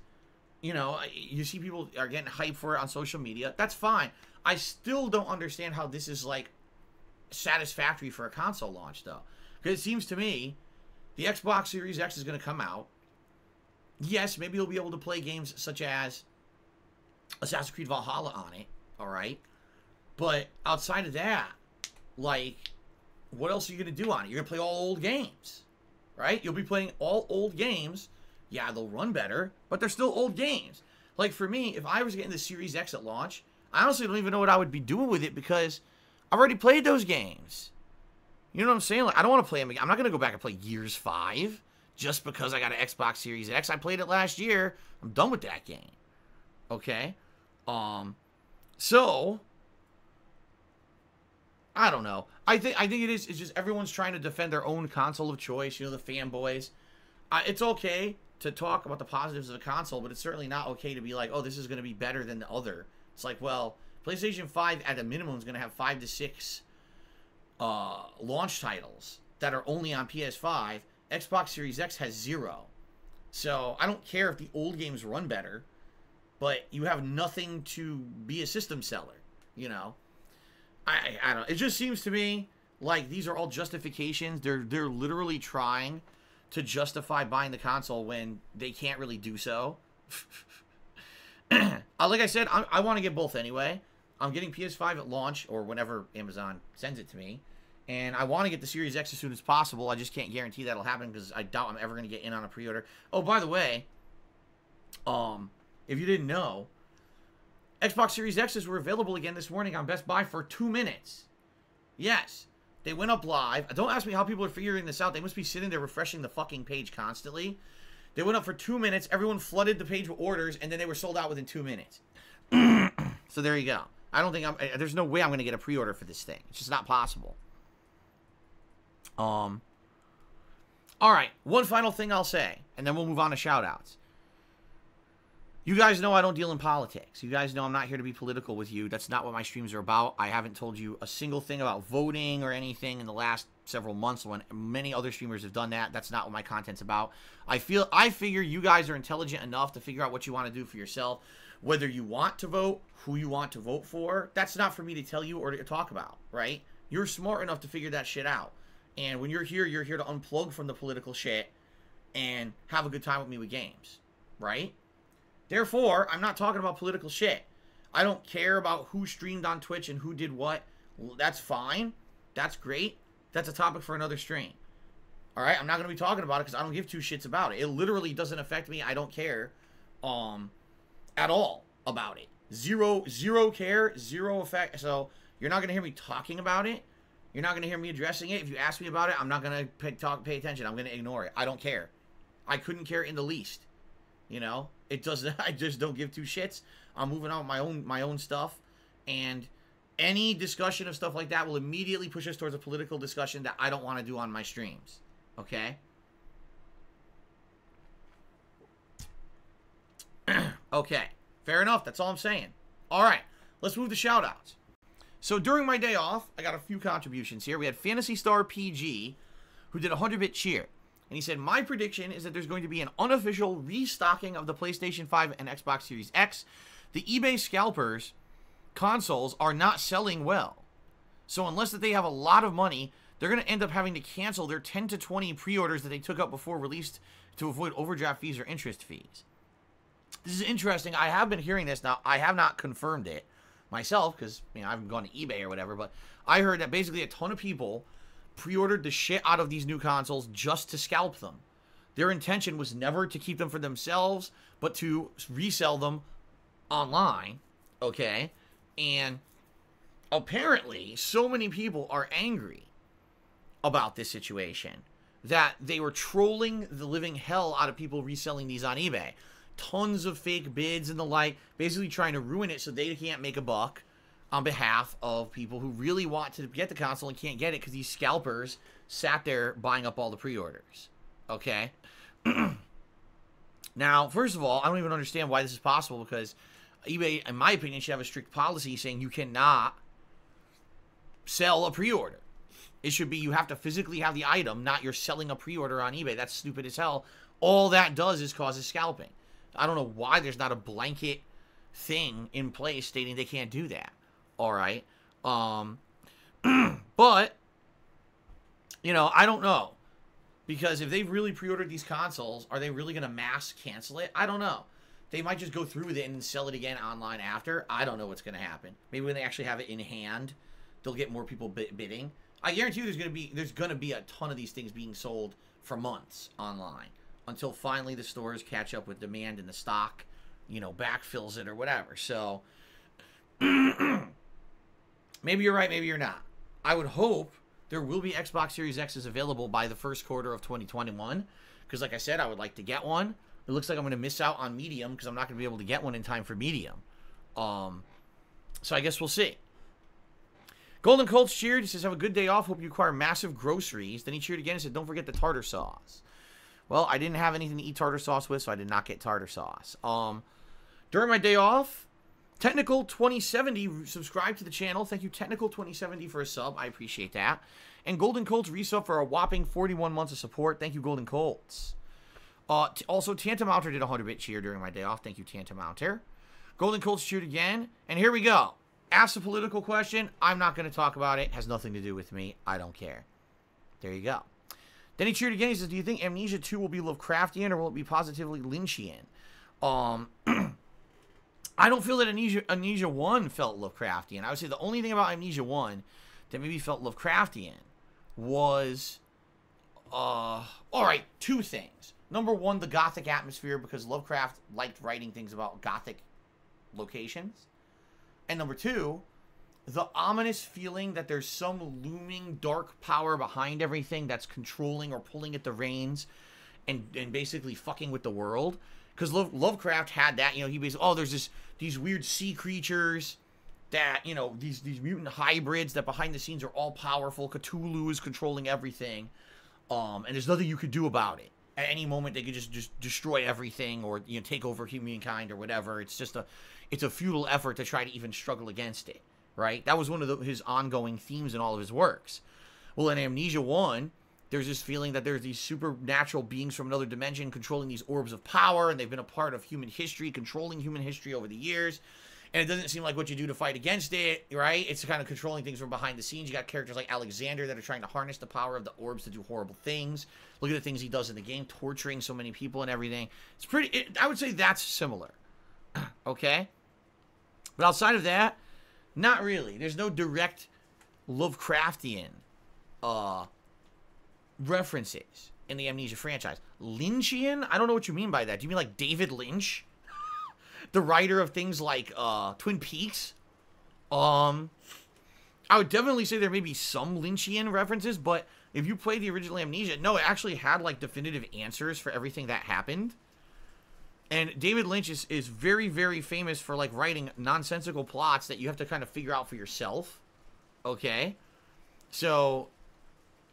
S1: you know, you see people are getting hyped for it on social media. That's fine. I still don't understand how this is, like, satisfactory for a console launch, though. Because it seems to me the Xbox Series X is going to come out. Yes, maybe you'll be able to play games such as Assassin's Creed Valhalla on it, all right? But outside of that, like, what else are you going to do on it? You're going to play all old games, right? You'll be playing all old games. Yeah, they'll run better, but they're still old games. Like, for me, if I was getting the Series X at launch, I honestly don't even know what I would be doing with it because I've already played those games. You know what I'm saying? Like, I don't want to play them again. I'm not going to go back and play Gears 5 just because I got an Xbox Series X. I played it last year. I'm done with that game. Okay? So I don't know. I think it's just everyone's trying to defend their own console of choice, you know, the fanboys. It's okay to talk about the positives of a console, but it's certainly not okay to be like, oh, this is going to be better than the other. It's like, well, PlayStation 5 at a minimum is going to have 5 to 6 launch titles that are only on PS5. Xbox Series X has 0. So I don't care if the old games run better, but you have nothing to be a system seller, you know. I don't know. It just seems to me like these are all justifications. They're literally trying to justify buying the console when they can't really do so. Like I said, I want to get both anyway. I'm getting PS5 at launch or whenever Amazon sends it to me. And I want to get the Series X as soon as possible. I just can't guarantee that'll happen because I doubt I'm ever going to get in on a pre-order. Oh, by the way, if you didn't know, Xbox Series X's were available again this morning on Best Buy for 2 minutes. Yes, they went up live. Don't ask me how people are figuring this out. They must be sitting there refreshing the fucking page constantly. They went up for 2 minutes. Everyone flooded the page with orders, and then they were sold out within 2 minutes. So there you go. I don't think there's no way I'm going to get a pre-order for this thing. It's just not possible. All right, one final thing I'll say, and then we'll move on to shout-outs. You guys know I don't deal in politics. You guys know I'm not here to be political with you. That's not what my streams are about. I haven't told you a single thing about voting or anything in the last several months when many other streamers have done that. That's not what my content's about. I figure you guys are intelligent enough to figure out what you want to do for yourself. Whether you want to vote, who you want to vote for, that's not for me to tell you or to talk about, right? You're smart enough to figure that shit out. And when you're here to unplug from the political shit and have a good time with me with games, right? Therefore, I'm not talking about political shit. I don't care about who streamed on Twitch and who did what. That's fine. That's great. That's a topic for another stream. All right? I'm not going to be talking about it because I don't give two shits about it. It literally doesn't affect me. I don't care at all about it. Zero care, zero effect. So you're not going to hear me talking about it. You're not going to hear me addressing it. If you ask me about it, I'm not going to pay attention. I'm going to ignore it. I don't care. I couldn't care in the least. You know? It doesn't. I just don't give two shits. I'm moving on with my own stuff. And any discussion of stuff like that will immediately push us towards a political discussion that I don't want to do on my streams. Okay? Okay. Fair enough. That's all I'm saying. All right. Let's move to shoutouts. So during my day off, I got a few contributions here. We had Fantasy Star PG, who did a 100-bit cheer. And he said, my prediction is that there's going to be an unofficial restocking of the PlayStation 5 and Xbox Series X. The eBay scalpers consoles are not selling well. So unless that they have a lot of money, they're going to end up having to cancel their 10 to 20 pre-orders that they took up before release to avoid overdraft fees or interest fees. This is interesting. I have been hearing this. Now, I have not confirmed it myself because, you know, I haven't gone to eBay or whatever, but I heard that basically a ton of people pre-ordered the shit out of these new consoles just to scalp them. Their intention was never to keep them for themselves, but to resell them online, okay? And apparently, so many people are angry about this situation that they were trolling the living hell out of people reselling these on eBay. Tons of fake bids and the like, basically trying to ruin it so they can't make a buck on behalf of people who really want to get the console and can't get it because these scalpers sat there buying up all the pre-orders. Okay? Now, first of all, I don't even understand why this is possible because eBay, in my opinion, should have a strict policy saying you cannot sell a pre-order. It should be you have to physically have the item, not you're selling a pre-order on eBay. That's stupid as hell. All that does is causes scalping. I don't know why there's not a blanket thing in place stating they can't do that. All right. But, you know, I don't know. Because if they've really pre-ordered these consoles, are they really going to mass cancel it? I don't know. They might just go through with it and sell it again online after. I don't know what's going to happen. Maybe when they actually have it in hand, they'll get more people bidding. I guarantee you there's going to be a ton of these things being sold for months online until finally the stores catch up with demand and the stock, you know, backfills it or whatever. So maybe you're right, maybe you're not. I would hope there will be Xbox Series X's available by the first quarter of 2021 because, like I said, I would like to get one. It looks like I'm going to miss out on Medium because I'm not going to be able to get one in time for Medium. So I guess we'll see. Golden Colts cheered. He says, have a good day off. Hope you acquire massive groceries. Then he cheered again and said, don't forget the tartar sauce. Well, I didn't have anything to eat tartar sauce with, so I did not get tartar sauce. During my day off, Technical 2070 subscribed to the channel. Thank you, Technical 2070, for a sub. I appreciate that. And Golden Colts resub for a whopping 41 months of support. Thank you, Golden Colts. Also, Tantamounter did a 100-bit cheer during my day off. Thank you, Tantamounter. Golden Colts cheered again. And here we go. Ask a political question. I'm not going to talk about it. It has nothing to do with me. I don't care. There you go. Then he cheered again. He says, do you think Amnesia 2 will be Lovecraftian or will it be positively Lynchian? I don't feel that Amnesia 1 felt Lovecraftian. I would say the only thing about Amnesia 1 that maybe felt Lovecraftian was, alright, two things. Number one, the gothic atmosphere, because Lovecraft liked writing things about gothic locations. And number two, the ominous feeling that there's some looming dark power behind everything that's controlling or pulling at the reins and basically fucking with the world. Because Lovecraft had that, you know, he basically, there's these weird sea creatures that, you know, these mutant hybrids that behind the scenes are all powerful. Cthulhu is controlling everything. And there's nothing you could do about it. At any moment, they could just destroy everything or, you know, take over humankind or whatever. It's just it's a futile effort to try to even struggle against it, right? That was one of his ongoing themes in all of his works. Well, in Amnesia 1, there's this feeling that there's these supernatural beings from another dimension controlling these orbs of power, and they've been a part of human history, controlling human history over the years. And it doesn't seem like what you do to fight against it, right? It's kind of controlling things from behind the scenes. You got characters like Alexander that are trying to harness the power of the orbs to do horrible things. Look at the things he does in the game, torturing so many people and everything. It's pretty, I would say that's similar. Okay? But outside of that, not really. There's no direct Lovecraftian references in the Amnesia franchise. Lynchian? I don't know what you mean by that. Do you mean like David Lynch? The writer of things like Twin Peaks? I would definitely say there may be some Lynchian references, but if you play the original Amnesia, no, it actually had like definitive answers for everything that happened. And David Lynch is very, very famous for like writing nonsensical plots that you have to kind of figure out for yourself. Okay? So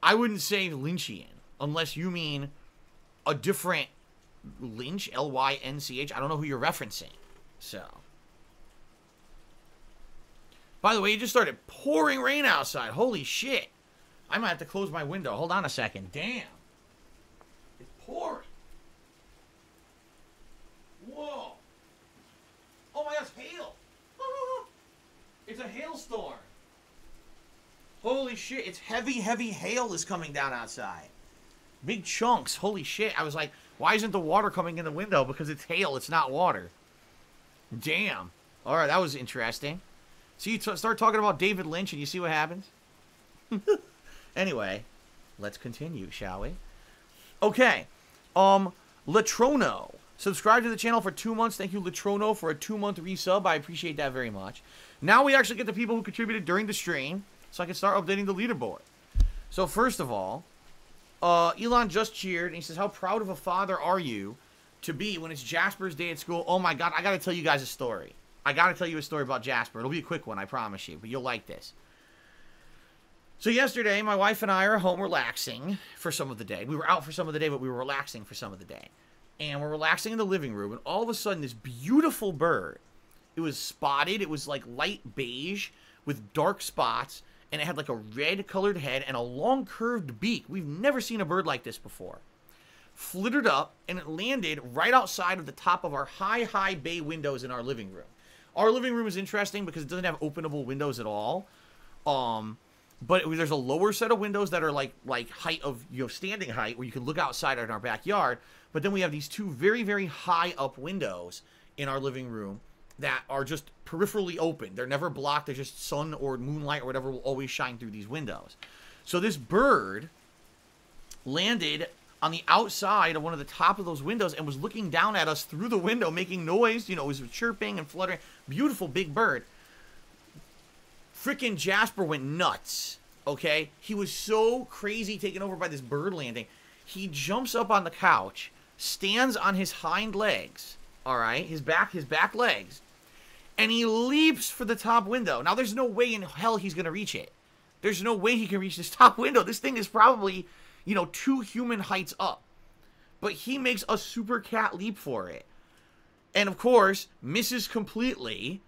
S1: I wouldn't say Lynchian unless you mean a different Lynch, L-Y-N-C-H. I don't know who you're referencing. So, by the way, it just started pouring rain outside. Holy shit. I might have to close my window. Hold on a second. Damn. It's pouring. Whoa. Oh my gosh, hail. It's a hailstorm. Holy shit. It's heavy, heavy hail is coming down outside. Big chunks. Holy shit. I was like, why isn't the water coming in the window? Because it's hail. It's not water. Damn. All right, that was interesting. So you start talking about David Lynch and you see what happens? Anyway, let's continue, shall we? Okay. Latrono. Subscribe to the channel for 2 months. Thank you, Latrono, for a 2-month resub. I appreciate that very much. Now we actually get the people who contributed during the stream, so I can start updating the leaderboard. So first of all, Elon just cheered, and he says, how proud of a father are you to be when it's Jasper's day at school? Oh my god, I gotta tell you guys a story. I gotta tell you a story about Jasper. It'll be a quick one, I promise you, but you'll like this. So yesterday, my wife and I are home relaxing for some of the day. We were out for some of the day, but we were relaxing for some of the day. And we're relaxing in the living room, and all of a sudden, this beautiful bird, it was spotted, it was like light beige with dark spots, and it had like a red colored head and a long curved beak. We've never seen a bird like this before. Flittered up, and it landed right outside of the top of our high bay windows in our living room. Our living room is interesting because it doesn't have openable windows at all. But there's a lower set of windows that are like height of, standing height, where you can look outside in our backyard. But then we have these two very, very high up windows in our living room that are just peripherally open. They're never blocked. They're just sun or moonlight or whatever will always shine through these windows. So this bird landed on the outside of one of the top of those windows and was looking down at us through the window, making noise. It was chirping and fluttering. Beautiful big bird. Frickin' Jasper went nuts, okay? He was so crazy taken over by this bird landing. He jumps up on the couch, stands on his hind legs, all right? His back legs. And he leaps for the top window. Now, there's no way in hell he's going to reach it. There's no way he can reach this top window. This thing is probably, 2 human heights up. But he makes a super cat leap for it. And, of course, misses completely.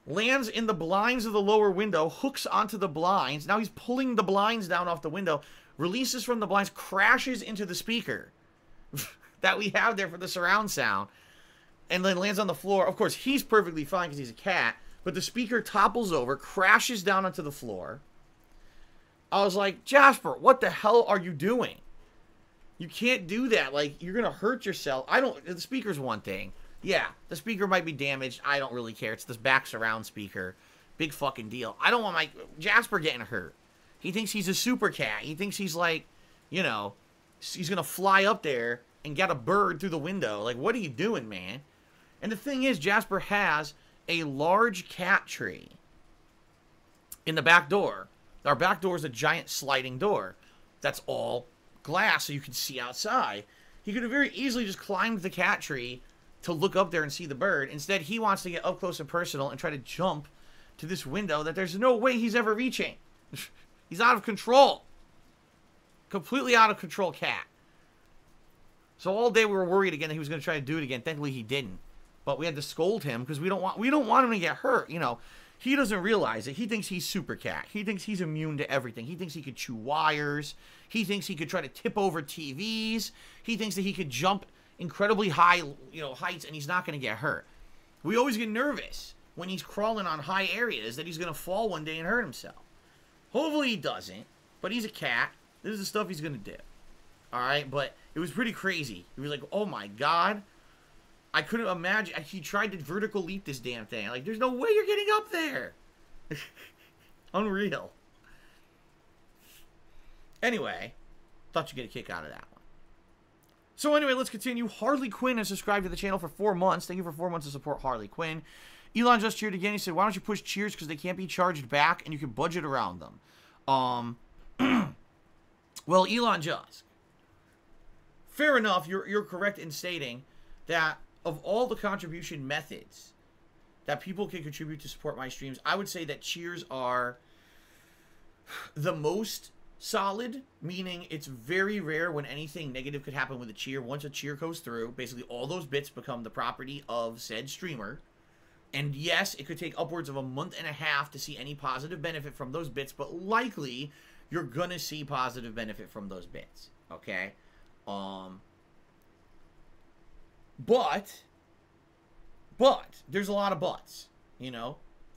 S1: Lands in the blinds of the lower window. Hooks onto the blinds. Now he's pulling the blinds down off the window. Releases from the blinds. Crashes into the speaker that we have there for the surround sound. And then lands on the floor. Of course, he's perfectly fine because he's a cat. But the speaker topples over. Crashes down onto the floor. I was like, Jasper, what the hell are you doing? You can't do that. Like, you're going to hurt yourself. The speaker's one thing. Yeah, the speaker might be damaged. I don't really care. It's this back surround speaker. Big fucking deal. I don't want my Jasper getting hurt. He thinks he's a super cat. He thinks he's like, he's going to fly up there and get a bird through the window. Like, what are you doing, man? And the thing is, Jasper has a large cat tree in the back door. Our back door is a giant sliding door. That's all glass so you can see outside. He could have very easily just climbed the cat tree to look up there and see the bird. Instead, he wants to get up close and personal and try to jump to this window that there's no way he's ever reaching. He's out of control. Completely out of control cat. So all day we were worried again that he was going to try to do it again. Thankfully, he didn't. But we had to scold him because we don't want him to get hurt. He doesn't realize it. He thinks he's super cat. He thinks he's immune to everything. He thinks he could chew wires. He thinks he could try to tip over TVs. He thinks that he could jump incredibly high, heights, and he's not going to get hurt. We always get nervous when he's crawling on high areas that he's going to fall one day and hurt himself. Hopefully he doesn't, but he's a cat. This is the stuff he's going to do. All right, but it was pretty crazy. He was like, oh my God. I couldn't imagine. He tried to vertical leap this damn thing. Like, there's no way you're getting up there. Unreal. Anyway, thought you'd get a kick out of that one. So anyway, let's continue. Harley Quinn has subscribed to the channel for 4 months. Thank you for 4 months to support Harley Quinn. Elon just cheered again. He said, why don't you push cheers because they can't be charged back and you can budget around them. Well, Elon just. Fair enough. You're correct in stating that of all the contribution methods that people can contribute to support my streams, I would say that cheers are the most solid, meaning it's very rare when anything negative could happen with a cheer. Once a cheer goes through, basically all those bits become the property of said streamer. And yes, it could take upwards of a month and a half to see any positive benefit from those bits, but likely you're gonna see positive benefit from those bits. Okay? But there's a lot of buts,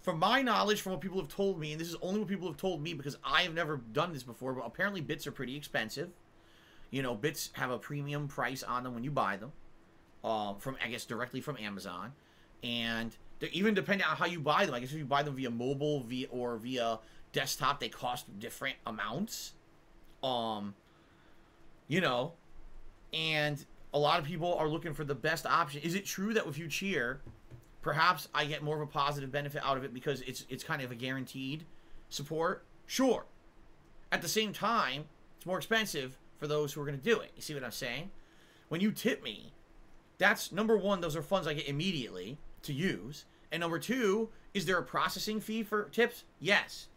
S1: From my knowledge, from what people have told me, and this is only what people have told me because I have never done this before, but apparently bits are pretty expensive. Bits have a premium price on them when you buy them, directly from Amazon. And they're even depending on how you buy them. I guess if you buy them via mobile or via desktop, they cost different amounts. And a lot of people are looking for the best option. Is it true that if you cheer, perhaps I get more of a positive benefit out of it because it's kind of a guaranteed support? Sure. At the same time, it's more expensive for those who are going to do it. You see what I'm saying? When you tip me, that's, number one, those are funds I get immediately to use. And number two, is there a processing fee for tips? Yes.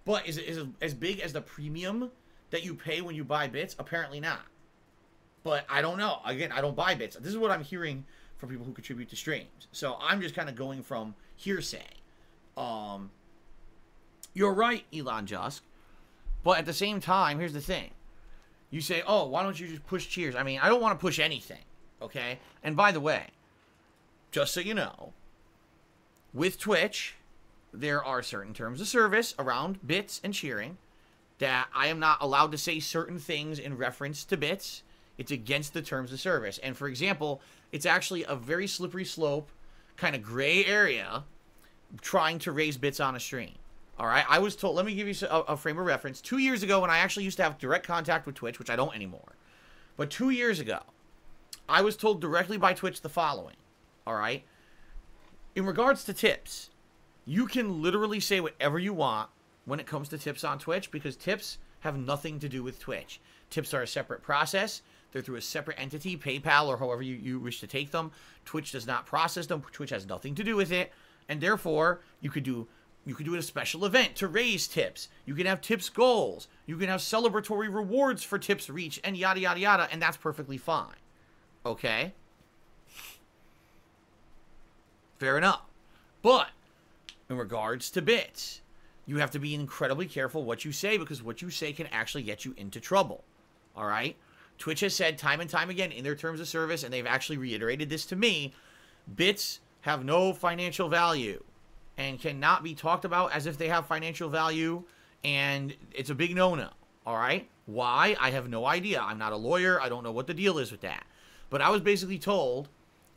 S1: But is it as big as the premium that you pay when you buy bits? Apparently not. But I don't know. Again, I don't buy bits. This is what I'm hearing from people who contribute to streams. So I'm just kind of going from hearsay. You're right, Elon Musk. But at the same time, here's the thing. You say, oh, why don't you just push cheers? I mean, I don't want to push anything, okay? And by the way, just so you know, with Twitch, there are certain terms of service around bits and cheering that I am not allowed to say certain things in reference to bits. It's against the terms of service. And for example, it's actually a very slippery slope, kind of gray area, trying to raise bits on a stream. All right, I was told, let me give you a frame of reference. 2 years ago, when I actually used to have direct contact with Twitch, which I don't anymore, but 2 years ago, I was told directly by Twitch the following. All right, in regards to tips, you can literally say whatever you want when it comes to tips on Twitch, because tips have nothing to do with Twitch. Tips are a separate process. They're through a separate entity, PayPal, or however you wish to take them. Twitch does not process them. Twitch has nothing to do with it, and therefore, you could do a special event to raise tips. You can have tips goals. You can have celebratory rewards for tips reach, and yada, yada, yada, and that's perfectly fine. Okay? Fair enough. But in regards to bits, you have to be incredibly careful what you say, because what you say can actually get you into trouble. All right? Twitch has said time and time again in their terms of service, and they've actually reiterated this to me, bits have no financial value and cannot be talked about as if they have financial value, and it's a big no-no, all right? Why? I have no idea. I'm not a lawyer. I don't know what the deal is with that. But I was basically told,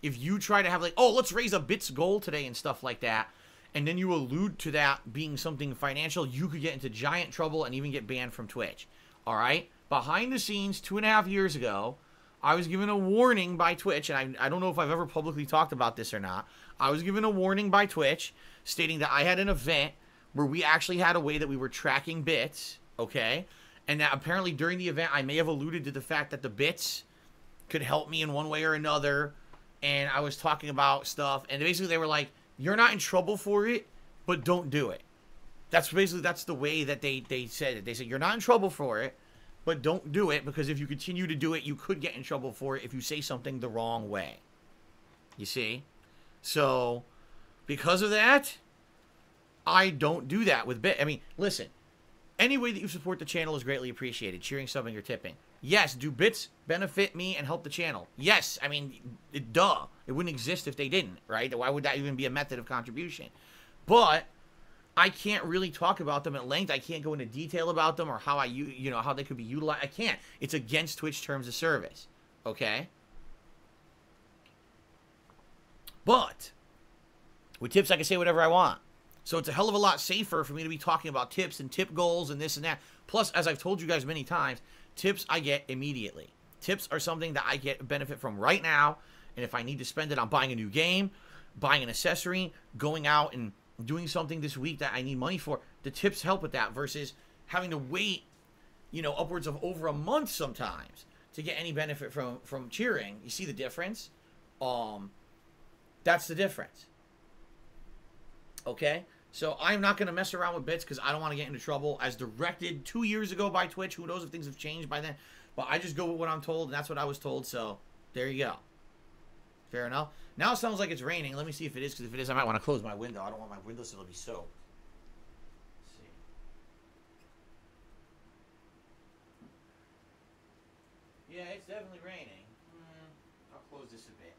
S1: if you try to have like, oh, let's raise a bits goal today and stuff like that, and then you allude to that being something financial, you could get into giant trouble and even get banned from Twitch, all right? Behind the scenes, 2.5 years ago, I was given a warning by Twitch, and I don't know if I've ever publicly talked about this or not. I was given a warning by Twitch stating that I had an event where we actually had a way that we were tracking bits, okay? And that apparently during the event, I may have alluded to the fact that the bits could help me in one way or another, and I was talking about stuff, and basically they were like, you're not in trouble for it, but don't do it. That's the way that they said it. They said, you're not in trouble for it, but don't do it, because if you continue to do it, you could get in trouble for it if you say something the wrong way. You see? So, because of that, I don't do that with bit. I mean, listen, any way that you support the channel is greatly appreciated. Cheering, subbing, or tipping. Yes, do bits benefit me and help the channel? Yes. I mean, duh. It wouldn't exist if they didn't, right? Why would that even be a method of contribution? But I can't really talk about them at length. I can't go into detail about them or how how they could be utilized. I can't. It's against Twitch terms of service. Okay? But with tips, I can say whatever I want. So it's a hell of a lot safer for me to be talking about tips and tip goals and this and that. Plus, as I've told you guys many times, tips I get immediately. Tips are something that I get benefit from right now. And if I need to spend it on buying a new game, buying an accessory, going out and doing something this week that I need money for, the tips help with that versus having to wait, upwards of over a month sometimes to get any benefit from cheering. You see the difference? That's the difference. Okay? So I'm not going to mess around with bits because I don't want to get into trouble as directed 2 years ago by Twitch. Who knows if things have changed by then. But I just go with what I'm told, and that's what I was told. So there you go. Fair enough. Now it sounds like it's raining. Let me see if it is, because if it is, I might want to close my window. I don't want my windowsill to be soaked. Let's see. Yeah, it's definitely raining. I'll close this a bit.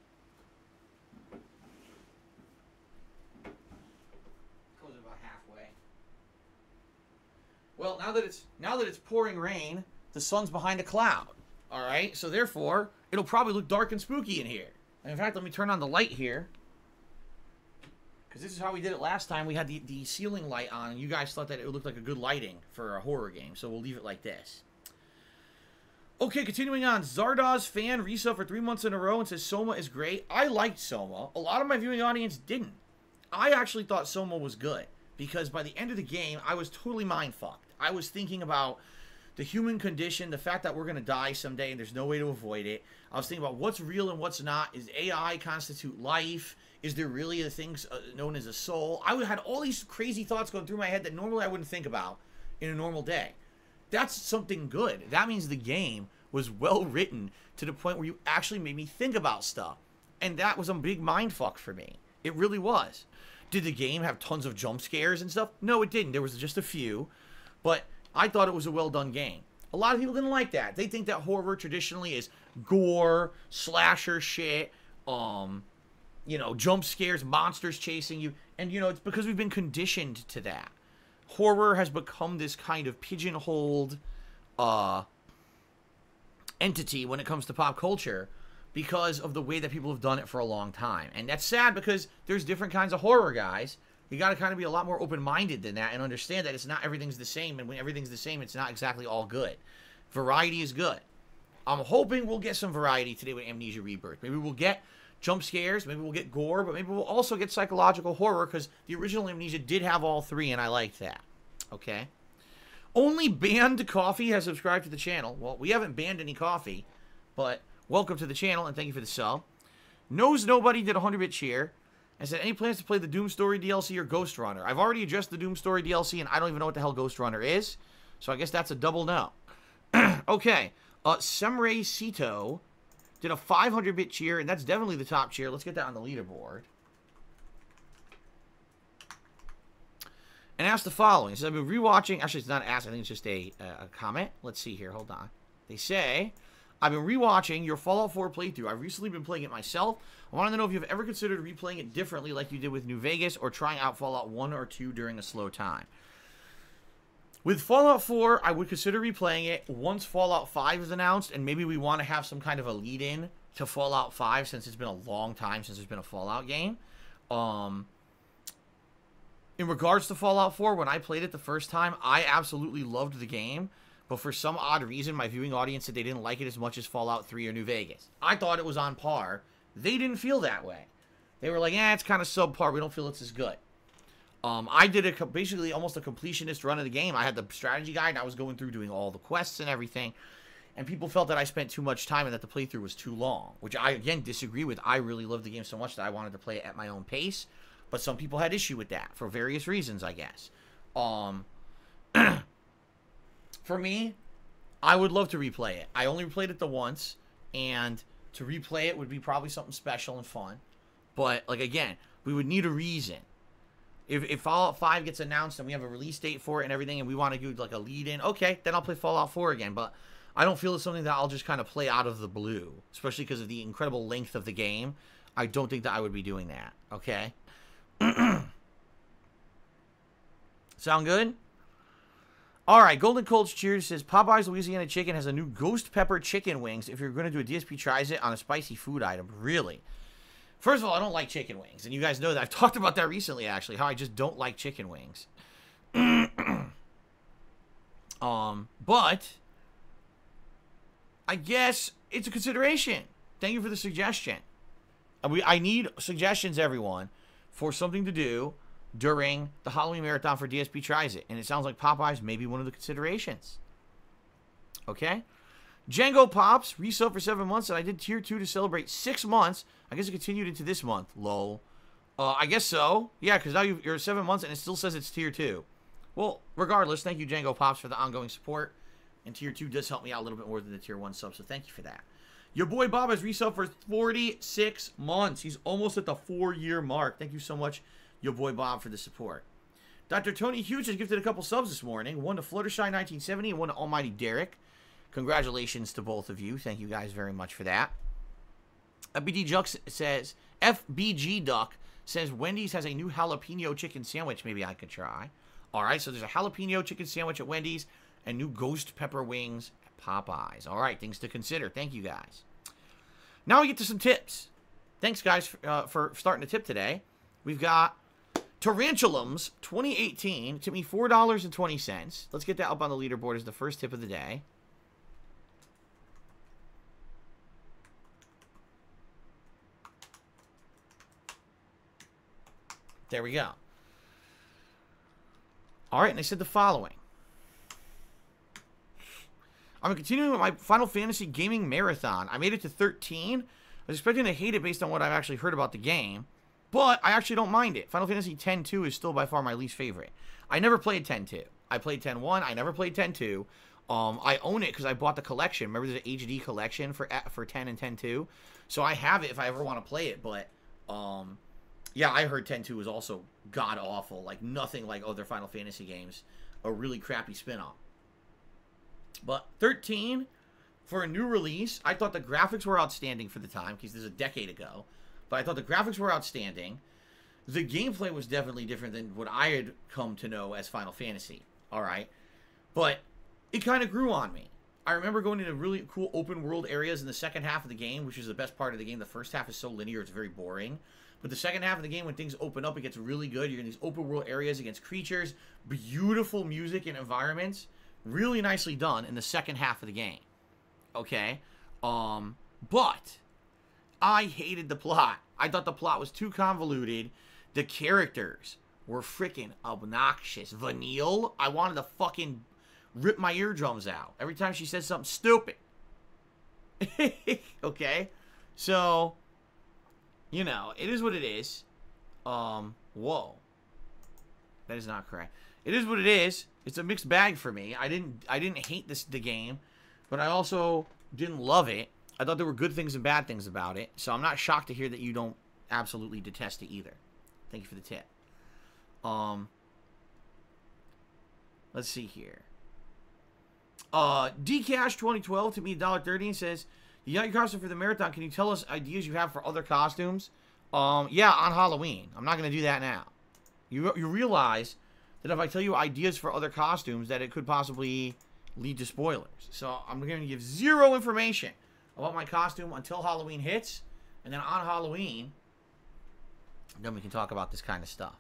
S1: Close it about halfway. Well, now that it's pouring rain, the sun's behind a cloud. All right, so therefore, it'll probably look dark and spooky in here. And in fact, let me turn on the light here, because this is how we did it last time. We had the ceiling light on, and you guys thought that it looked like a good lighting for a horror game, so we'll leave it like this. Okay, continuing on. Zardoz fan resub for 3 months in a row and says Soma is great. I liked Soma. A lot of my viewing audience didn't. I actually thought Soma was good, because by the end of the game, I was totally mind-fucked. I was thinking about the human condition, the fact that we're going to die someday and there's no way to avoid it. I was thinking about what's real and what's not. Is AI constitute life? Is there really a thing known as a soul? I had all these crazy thoughts going through my head that normally I wouldn't think about in a normal day. That's something good. That means the game was well written to the point where you actually made me think about stuff. And that was a big mindfuck for me. It really was. Did the game have tons of jump scares and stuff? No, it didn't. There was just a few. But I thought it was a well-done game. A lot of people didn't like that. They think that horror traditionally is gore, slasher shit, you know, jump scares, monsters chasing you. And, you know, it's because we've been conditioned to that. Horror has become this kind of pigeonholed entity when it comes to pop culture because of the way that people have done it for a long time. And that's sad because there's different kinds of horror, guys. You got to kind of be a lot more open-minded than that and understand that it's not everything's the same. And when everything's the same, it's not exactly all good. Variety is good. I'm hoping we'll get some variety today with Amnesia Rebirth. Maybe we'll get jump scares, maybe we'll get gore, but maybe we'll also get psychological horror because the original Amnesia did have all three, and I liked that. Okay? Only Banned Coffee has subscribed to the channel. Well, we haven't banned any coffee, but welcome to the channel, and thank you for the sub. Knows Nobody did a 100-bit cheer and said, any plans to play the Doom Story DLC or Ghost Runner? I've already addressed the Doom Story DLC, and I don't even know what the hell Ghost Runner is, so I guess that's a double no. Okay. Semre Sito did a 500-bit cheer, and that's definitely the top cheer. Let's get that on the leaderboard. And asked the following. It says, I've been rewatching. Actually, it's not an ask. I think it's just a comment. Let's see here. Hold on. They say, I've been rewatching your Fallout 4 playthrough. I've recently been playing it myself. I wanted to know if you've ever considered replaying it differently like you did with New Vegas or trying out Fallout 1 or 2 during a slow time. With Fallout 4, I would consider replaying it once Fallout 5 is announced, and maybe we want to have some kind of a lead-in to Fallout 5 since it's been a long time since there's been a Fallout game. In regards to Fallout 4, when I played it the first time, I absolutely loved the game, but for some odd reason, my viewing audience said they didn't like it as much as Fallout 3 or New Vegas. I thought it was on par. They didn't feel that way. They were like, it's kind of subpar. We don't feel it's as good. I did basically almost a completionist run of the game. I had the strategy guide, and I was going through doing all the quests and everything. And people felt that I spent too much time and that the playthrough was too long, which I, again, disagree with. I really loved the game so much that I wanted to play it at my own pace. But some people had issue with that for various reasons, I guess. For me, I would love to replay it. I only replayed it the once, and to replay it would be probably something special and fun. But, like, again, we would need a reason. If Fallout 5 gets announced and we have a release date for it and everything and we want to do like a lead-in, okay, then I'll play Fallout 4 again. But I don't feel it's something that I'll just kind of play out of the blue, especially because of the incredible length of the game. I don't think that I would be doing that, okay? Sound good? All right, Golden Colts Cheers says, Popeye's Louisiana Chicken has a new ghost pepper chicken wings if you're going to do a DSP tries it on a spicy food item. Really? First of all, I don't like chicken wings, and you guys know that. I've talked about that recently, actually, how I just don't like chicken wings. But I guess it's a consideration. Thank you for the suggestion. I need suggestions, everyone, for something to do during the Halloween Marathon for DSP Tries It, and it sounds like Popeyes may be one of the considerations. Okay? Django Pops, resub for 7 months, and I did Tier 2 to celebrate 6 months. I guess it continued into this month. Lol. I guess so. Yeah, because now you're 7 months, and it still says it's Tier 2. Well, regardless, thank you, Django Pops, for the ongoing support. And Tier 2 does help me out a little bit more than the Tier 1 sub, so thank you for that. Your boy Bob has resub for 46 months. He's almost at the 4-year mark. Thank you so much, your boy Bob, for the support. Dr. Tony Hughes has gifted a couple subs this morning. One to Fluttershy 1970 and one to Almighty Derek. Congratulations to both of you. Thank you guys very much for that. FBG Duck says, Wendy's has a new jalapeno chicken sandwich maybe I could try. All right, so there's a jalapeno chicken sandwich at Wendy's and new ghost pepper wings at Popeyes. All right, things to consider. Thank you, guys. Now we get to some tips. Thanks, guys, for starting to tip today. We've got Tarantulums 2018. Tipped me $4.20. Let's get that up on the leaderboard as the first tip of the day. There we go. All right, and they said the following. I'm continuing with my Final Fantasy gaming marathon. I made it to 13. I was expecting to hate it based on what I've actually heard about the game, but I actually don't mind it. Final Fantasy X-2 is still by far my least favorite. I never played X-2. I played X-1. I never played X-2. I own it because I bought the collection. Remember the HD collection for 10 and X-2? So I have it if I ever want to play it, but Yeah, I heard 10-2 was also god-awful. Like, nothing like other Final Fantasy games. A really crappy spin-off. But 13, for a new release, I thought the graphics were outstanding for the time, because this is a decade ago. But I thought the graphics were outstanding. The gameplay was definitely different than what I had come to know as Final Fantasy. Alright? But it kind of grew on me. I remember going into really cool open world areas in the second half of the game, which is the best part of the game. The first half is so linear, it's very boring. But the second half of the game, when things open up, it gets really good. You're in these open world areas against creatures, beautiful music and environments. Really nicely done in the second half of the game. Okay? But I hated the plot. I thought the plot was too convoluted. The characters were freaking obnoxious. Vanille, I wanted to fucking rip my eardrums out every time she says something stupid. Okay? So, you know, it is what it is. Whoa. That is not correct. It is what it is. It's a mixed bag for me. I didn't hate the game, but I also didn't love it. I thought there were good things and bad things about it. So I'm not shocked to hear that you don't absolutely detest it either. Thank you for the tip. Let's see here. Dcash 2012 to me $1.30 says, you got your costume for the marathon. Can you tell us ideas you have for other costumes? Yeah, on Halloween. I'm not going to do that now. You realize that if I tell you ideas for other costumes, that it could possibly lead to spoilers. So I'm going to give zero information about my costume until Halloween hits. And then on Halloween, then we can talk about this kind of stuff.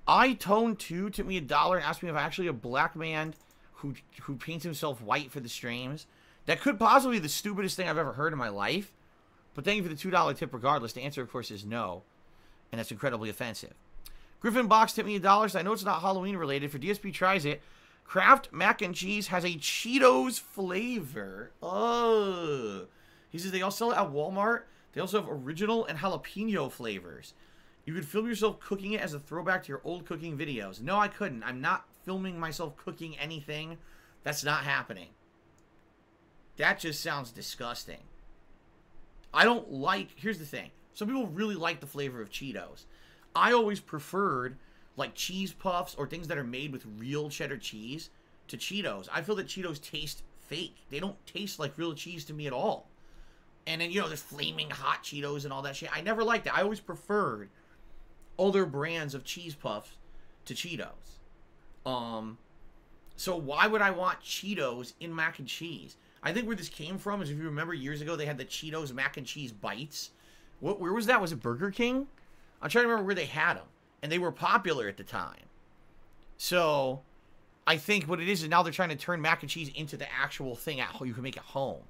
S1: iTone2 took me $1 and asked me if I'm actually a black man who paints himself white for the streams. That could possibly be the stupidest thing I've ever heard in my life. But thank you for the $2 tip regardless. The answer, of course, is no. And that's incredibly offensive. Griffin Box tipped me $1. So I know it's not Halloween related. For DSP Tries It, Kraft Mac and Cheese has a Cheetos flavor. Oh. He says they all sell it at Walmart. They also have original and jalapeno flavors. You could film yourself cooking it as a throwback to your old cooking videos. No, I couldn't. I'm not filming myself cooking anything. That's not happening. That just sounds disgusting. I don't like... Here's the thing. Some people really like the flavor of Cheetos. I always preferred, like, cheese puffs or things that are made with real cheddar cheese to Cheetos. I feel that Cheetos taste fake. They don't taste like real cheese to me at all. And then, you know, there's flaming hot Cheetos and all that shit. I never liked it. I always preferred other brands of cheese puffs to Cheetos. So why would I want Cheetos in mac and cheese? I think where this came from is, if you remember years ago, they had the Cheetos mac and cheese bites. Where was that? Was it Burger King? I'm trying to remember where they had them. And they were popular at the time. So I think what it is now they're trying to turn mac and cheese into the actual thing you can make at home.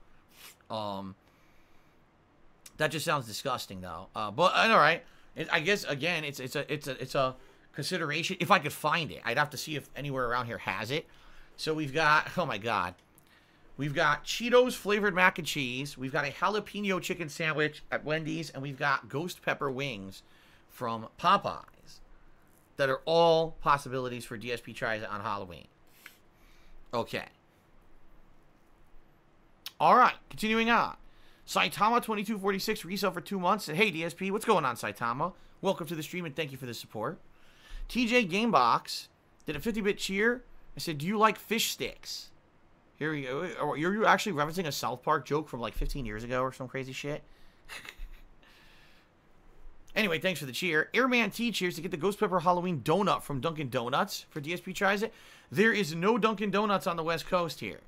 S1: That just sounds disgusting, though. But all right. I guess again, it's a consideration. If I could find it, I'd have to see if anywhere around here has it. So we've got, oh my god, we've got Cheetos flavored mac and cheese. We've got a jalapeno chicken sandwich at Wendy's, and we've got ghost pepper wings from Popeyes. That are all possibilities for DSP Tries It on Halloween. Okay. All right, continuing on. Saitama 2246 resale for 2 months. Said, hey DSP, what's going on, Saitama? Welcome to the stream and thank you for the support. TJ Gamebox did a 50-bit cheer. I said, do you like fish sticks? Here we go. Are you actually referencing a South Park joke from like 15 years ago or some crazy shit? Anyway, thanks for the cheer. Airman T cheers to get the Ghost Pepper Halloween donut from Dunkin' Donuts for DSP Tries It. There is no Dunkin' Donuts on the West Coast here.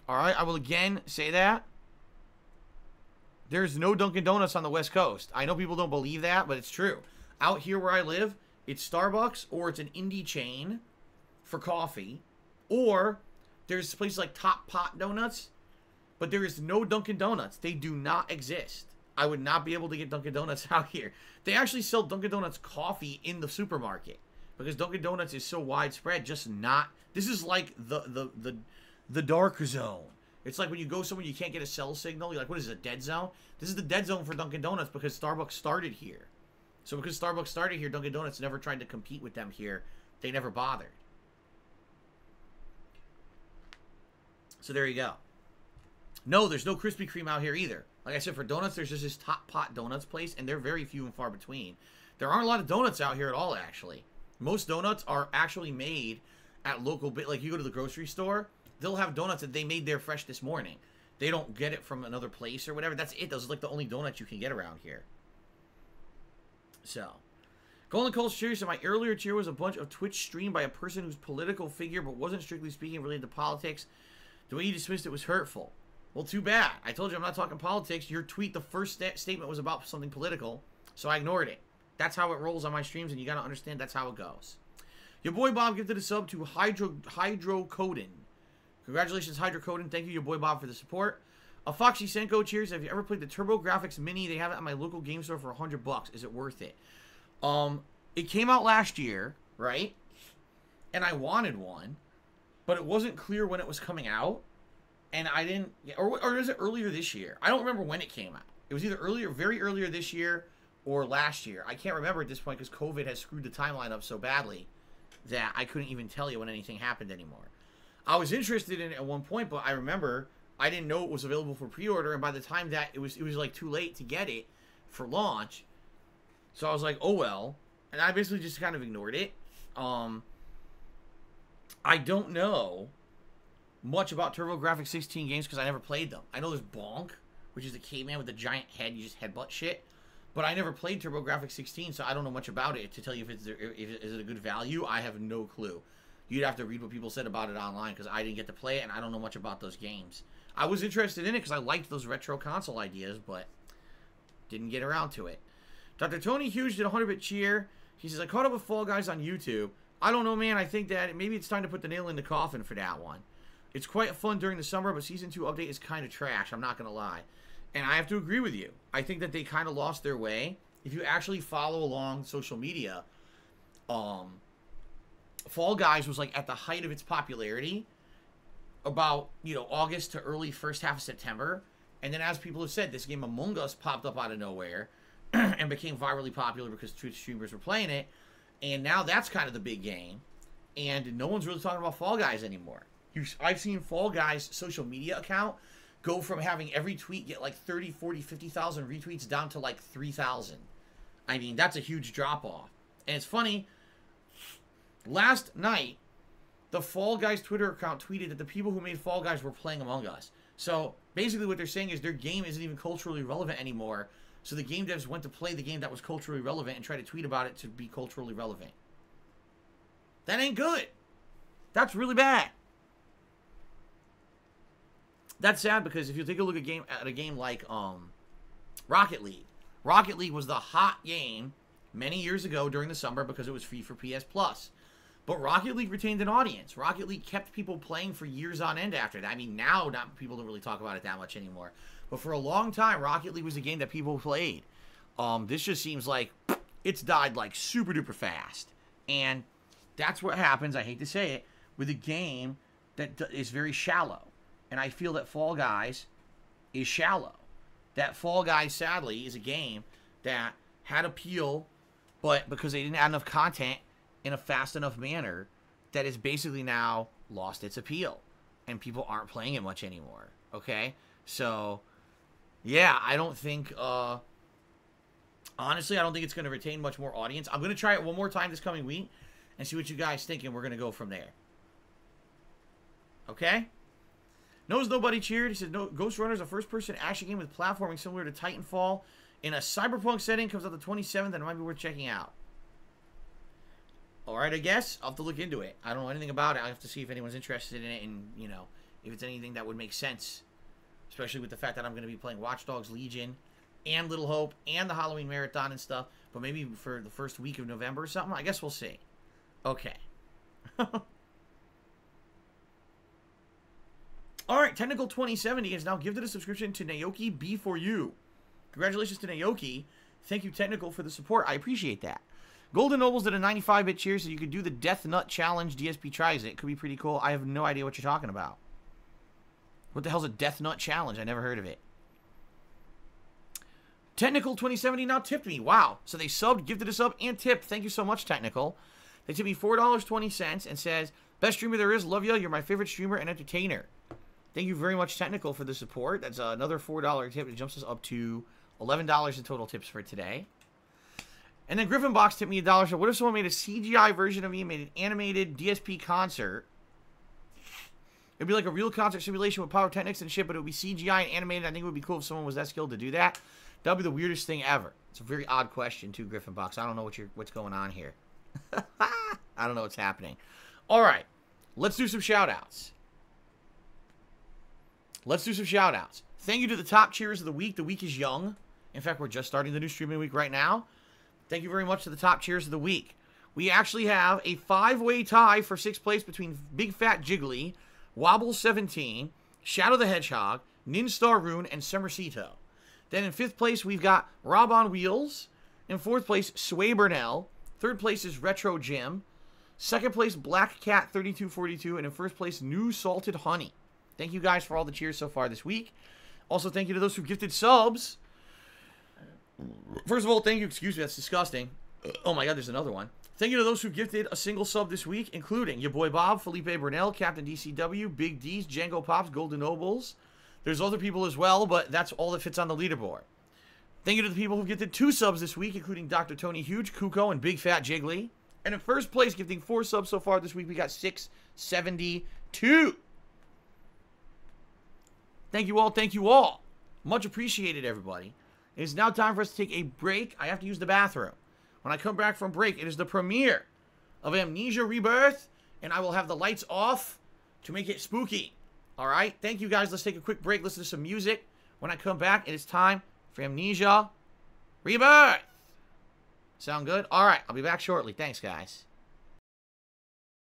S1: All right, I will again say that. There's no Dunkin' Donuts on the West Coast. I know people don't believe that, but it's true. Out here where I live, it's Starbucks or it's an indie chain for coffee. Or there's places like Top Pot Donuts, but there is no Dunkin' Donuts. They do not exist. I would not be able to get Dunkin' Donuts out here. They actually sell Dunkin' Donuts coffee in the supermarket because Dunkin' Donuts is so widespread. Just not. This is like the dark zone. It's like when you go somewhere you can't get a cell signal. You're like, what is it, a dead zone? This is the dead zone for Dunkin' Donuts because Starbucks started here. So because Starbucks started here, Dunkin' Donuts never tried to compete with them here. They never bothered. So there you go. No, there's no Krispy Kreme out here either. Like I said, for donuts, there's just this Top Pot Donuts place, and they're very few and far between. There aren't a lot of donuts out here at all, actually. Most donuts are actually made at local, like you go to the grocery store, they'll have donuts that they made there fresh this morning. They don't get it from another place or whatever. That's it. Those are like the only donuts you can get around here. So, Golden Cole's cheer said, my earlier cheer was a bunch of Twitch streamed by a person whose political figure, but wasn't strictly speaking related to politics. The way you dismissed it was hurtful. Well, too bad. I told you I'm not talking politics. Your tweet, the first statement was about something political, so I ignored it. That's how it rolls on my streams, and you gotta understand that's how it goes. Your boy Bob gifted a sub to Hydrocodin. Congratulations, Hydrocodin. Thank you, your boy Bob, for the support. Foxy Senko, cheers. Have you ever played the TurboGrafx Mini? They have it at my local game store for $100. Is it worth it? It came out last year, right? And I wanted one, but it wasn't clear when it was coming out. And I didn't, or was it earlier this year? I don't remember when it came out. It was either earlier, very earlier this year, or last year. I can't remember at this point because COVID has screwed the timeline up so badly that I couldn't even tell you when anything happened anymore. I was interested in it at one point, but I remember I didn't know it was available for pre-order, and by the time that it was like too late to get it for launch. So I was like, oh well, and I basically just kind of ignored it. I don't know much about TurboGrafx 16 games because I never played them. I know there's Bonk, which is the caveman with the giant head, you just headbutt shit. But I never played TurboGrafx 16, so I don't know much about it to tell you if is it a good value. I have no clue. You'd have to read what people said about it online because I didn't get to play it and I don't know much about those games. I was interested in it because I liked those retro console ideas, but didn't get around to it. Dr. Tony Hughes did a 100-bit cheer. He says, I caught up with Fall Guys on YouTube. I don't know, man. I think that maybe it's time to put the nail in the coffin for that one. It's quite fun during the summer, but Season 2 update is kind of trash. I'm not going to lie. And I have to agree with you. I think that they kind of lost their way. If you actually follow along social media, Fall Guys was like at the height of its popularity about, August to early first half of September. And then as people have said, this game Among Us popped up out of nowhere and became virally popular because Twitch streamers were playing it. And now that's kind of the big game. And no one's really talking about Fall Guys anymore. I've seen Fall Guys' social media account go from having every tweet get like 30, 40, 50,000 retweets down to like 3,000. I mean, that's a huge drop-off. And it's funny, last night, the Fall Guys Twitter account tweeted that the people who made Fall Guys were playing Among Us. So, basically what they're saying is their game isn't even culturally relevant anymore, so the game devs went to play the game that was culturally relevant and try to tweet about it to be culturally relevant. That ain't good. That's really bad. That's sad because if you take a look at a game like Rocket League. Rocket League was the hot game many years ago during the summer because it was free for PS Plus. But Rocket League retained an audience. Rocket League kept people playing for years on end after that. I mean, now people don't really talk about it that much anymore. But for a long time, Rocket League was a game that people played. This just seems like it's died like super duper fast. And that's what happens, I hate to say it, with a game that is very shallow. And I feel that Fall Guys is shallow. That Fall Guys, sadly, is a game that had appeal, but because they didn't add enough content in a fast enough manner, that it's basically now lost its appeal. And people aren't playing it much anymore. Okay? So, yeah, I don't think, honestly, I don't think it's going to retain much more audience. I'm going to try it one more time this coming week and see what you guys think, and we're going to go from there. Okay? Knows Nobody cheered. He said, no, Ghost Runner is a first-person action game with platforming similar to Titanfall in a cyberpunk setting. Comes out the 27th, and it might be worth checking out. All right, I guess. I'll have to look into it. I don't know anything about it. I'll have to see if anyone's interested in it and, if it's anything that would make sense. Especially with the fact that I'm going to be playing Watch Dogs Legion and Little Hope and the Halloween Marathon and stuff. But maybe for the first week of November or something. I guess we'll see. Okay. Alright, Technical 2070 has now gifted a subscription to Naoki B4U. Congratulations to Naoki. Thank you, Technical, for the support. I appreciate that. Golden Nobles did a 95-bit cheer so you could do the Death Nut Challenge. DSP tries it. Could be pretty cool. I have no idea what you're talking about. What the hell's a Death Nut Challenge? I never heard of it. Technical 2070 now tipped me. Wow. So they subbed, gifted a sub, and tipped. Thank you so much, Technical. They tipped me $4.20 and says, best streamer there is. Love ya. You're my favorite streamer and entertainer. Thank you very much, Technical, for the support. That's another $4 tip. It jumps us up to $11 in total tips for today. And then Griffin Box tipped me $1. So what if someone made a CGI version of me and made an animated DSP concert? It'd be like a real concert simulation with pyrotechnics and shit, but it would be CGI and animated. I think it would be cool if someone was that skilled to do that. That would be the weirdest thing ever. It's a very odd question, too, Griffin Box. I don't know what's going on here. I don't know what's happening. All right. Let's do some shout-outs. Thank you to the top cheers of the week. The week is young. In fact, we're just starting the new streaming week right now. Thank you very much to the top cheers of the week. We actually have a 5-way tie for 6th place between Big Fat Jiggly, Wobble17, Shadow the Hedgehog, Ninstar Rune, and Summercito. Then in 5th place, we've got Rob on Wheels. In 4th place, Sway Burnell. 3rd place is Retro Jim. 2nd place, Black Cat 3242. And in 1st place, New Salted Honey. Thank you guys for all the cheers so far this week. Also, thank you to those who gifted subs. First of all, thank you. Excuse me, that's disgusting. Oh my god, there's another one. Thank you to those who gifted a single sub this week, including your boy Bob, Felipe Burnell, Captain DCW, Big D's, Django Pops, Golden Nobles. There's other people as well, but that's all that fits on the leaderboard. Thank you to the people who gifted 2 subs this week, including Dr. Tony Huge, Kuko, and Big Fat Jiggly. And in 1st place, gifting 4 subs so far this week, we got 672. Thank you all. Thank you all. Much appreciated, everybody. It is now time for us to take a break. I have to use the bathroom. When I come back from break, it is the premiere of Amnesia Rebirth, and I will have the lights off to make it spooky. All right? Thank you, guys. Let's take a quick break, listen to some music. When I come back, it is time for Amnesia Rebirth. Sound good? All right. I'll be back shortly. Thanks, guys.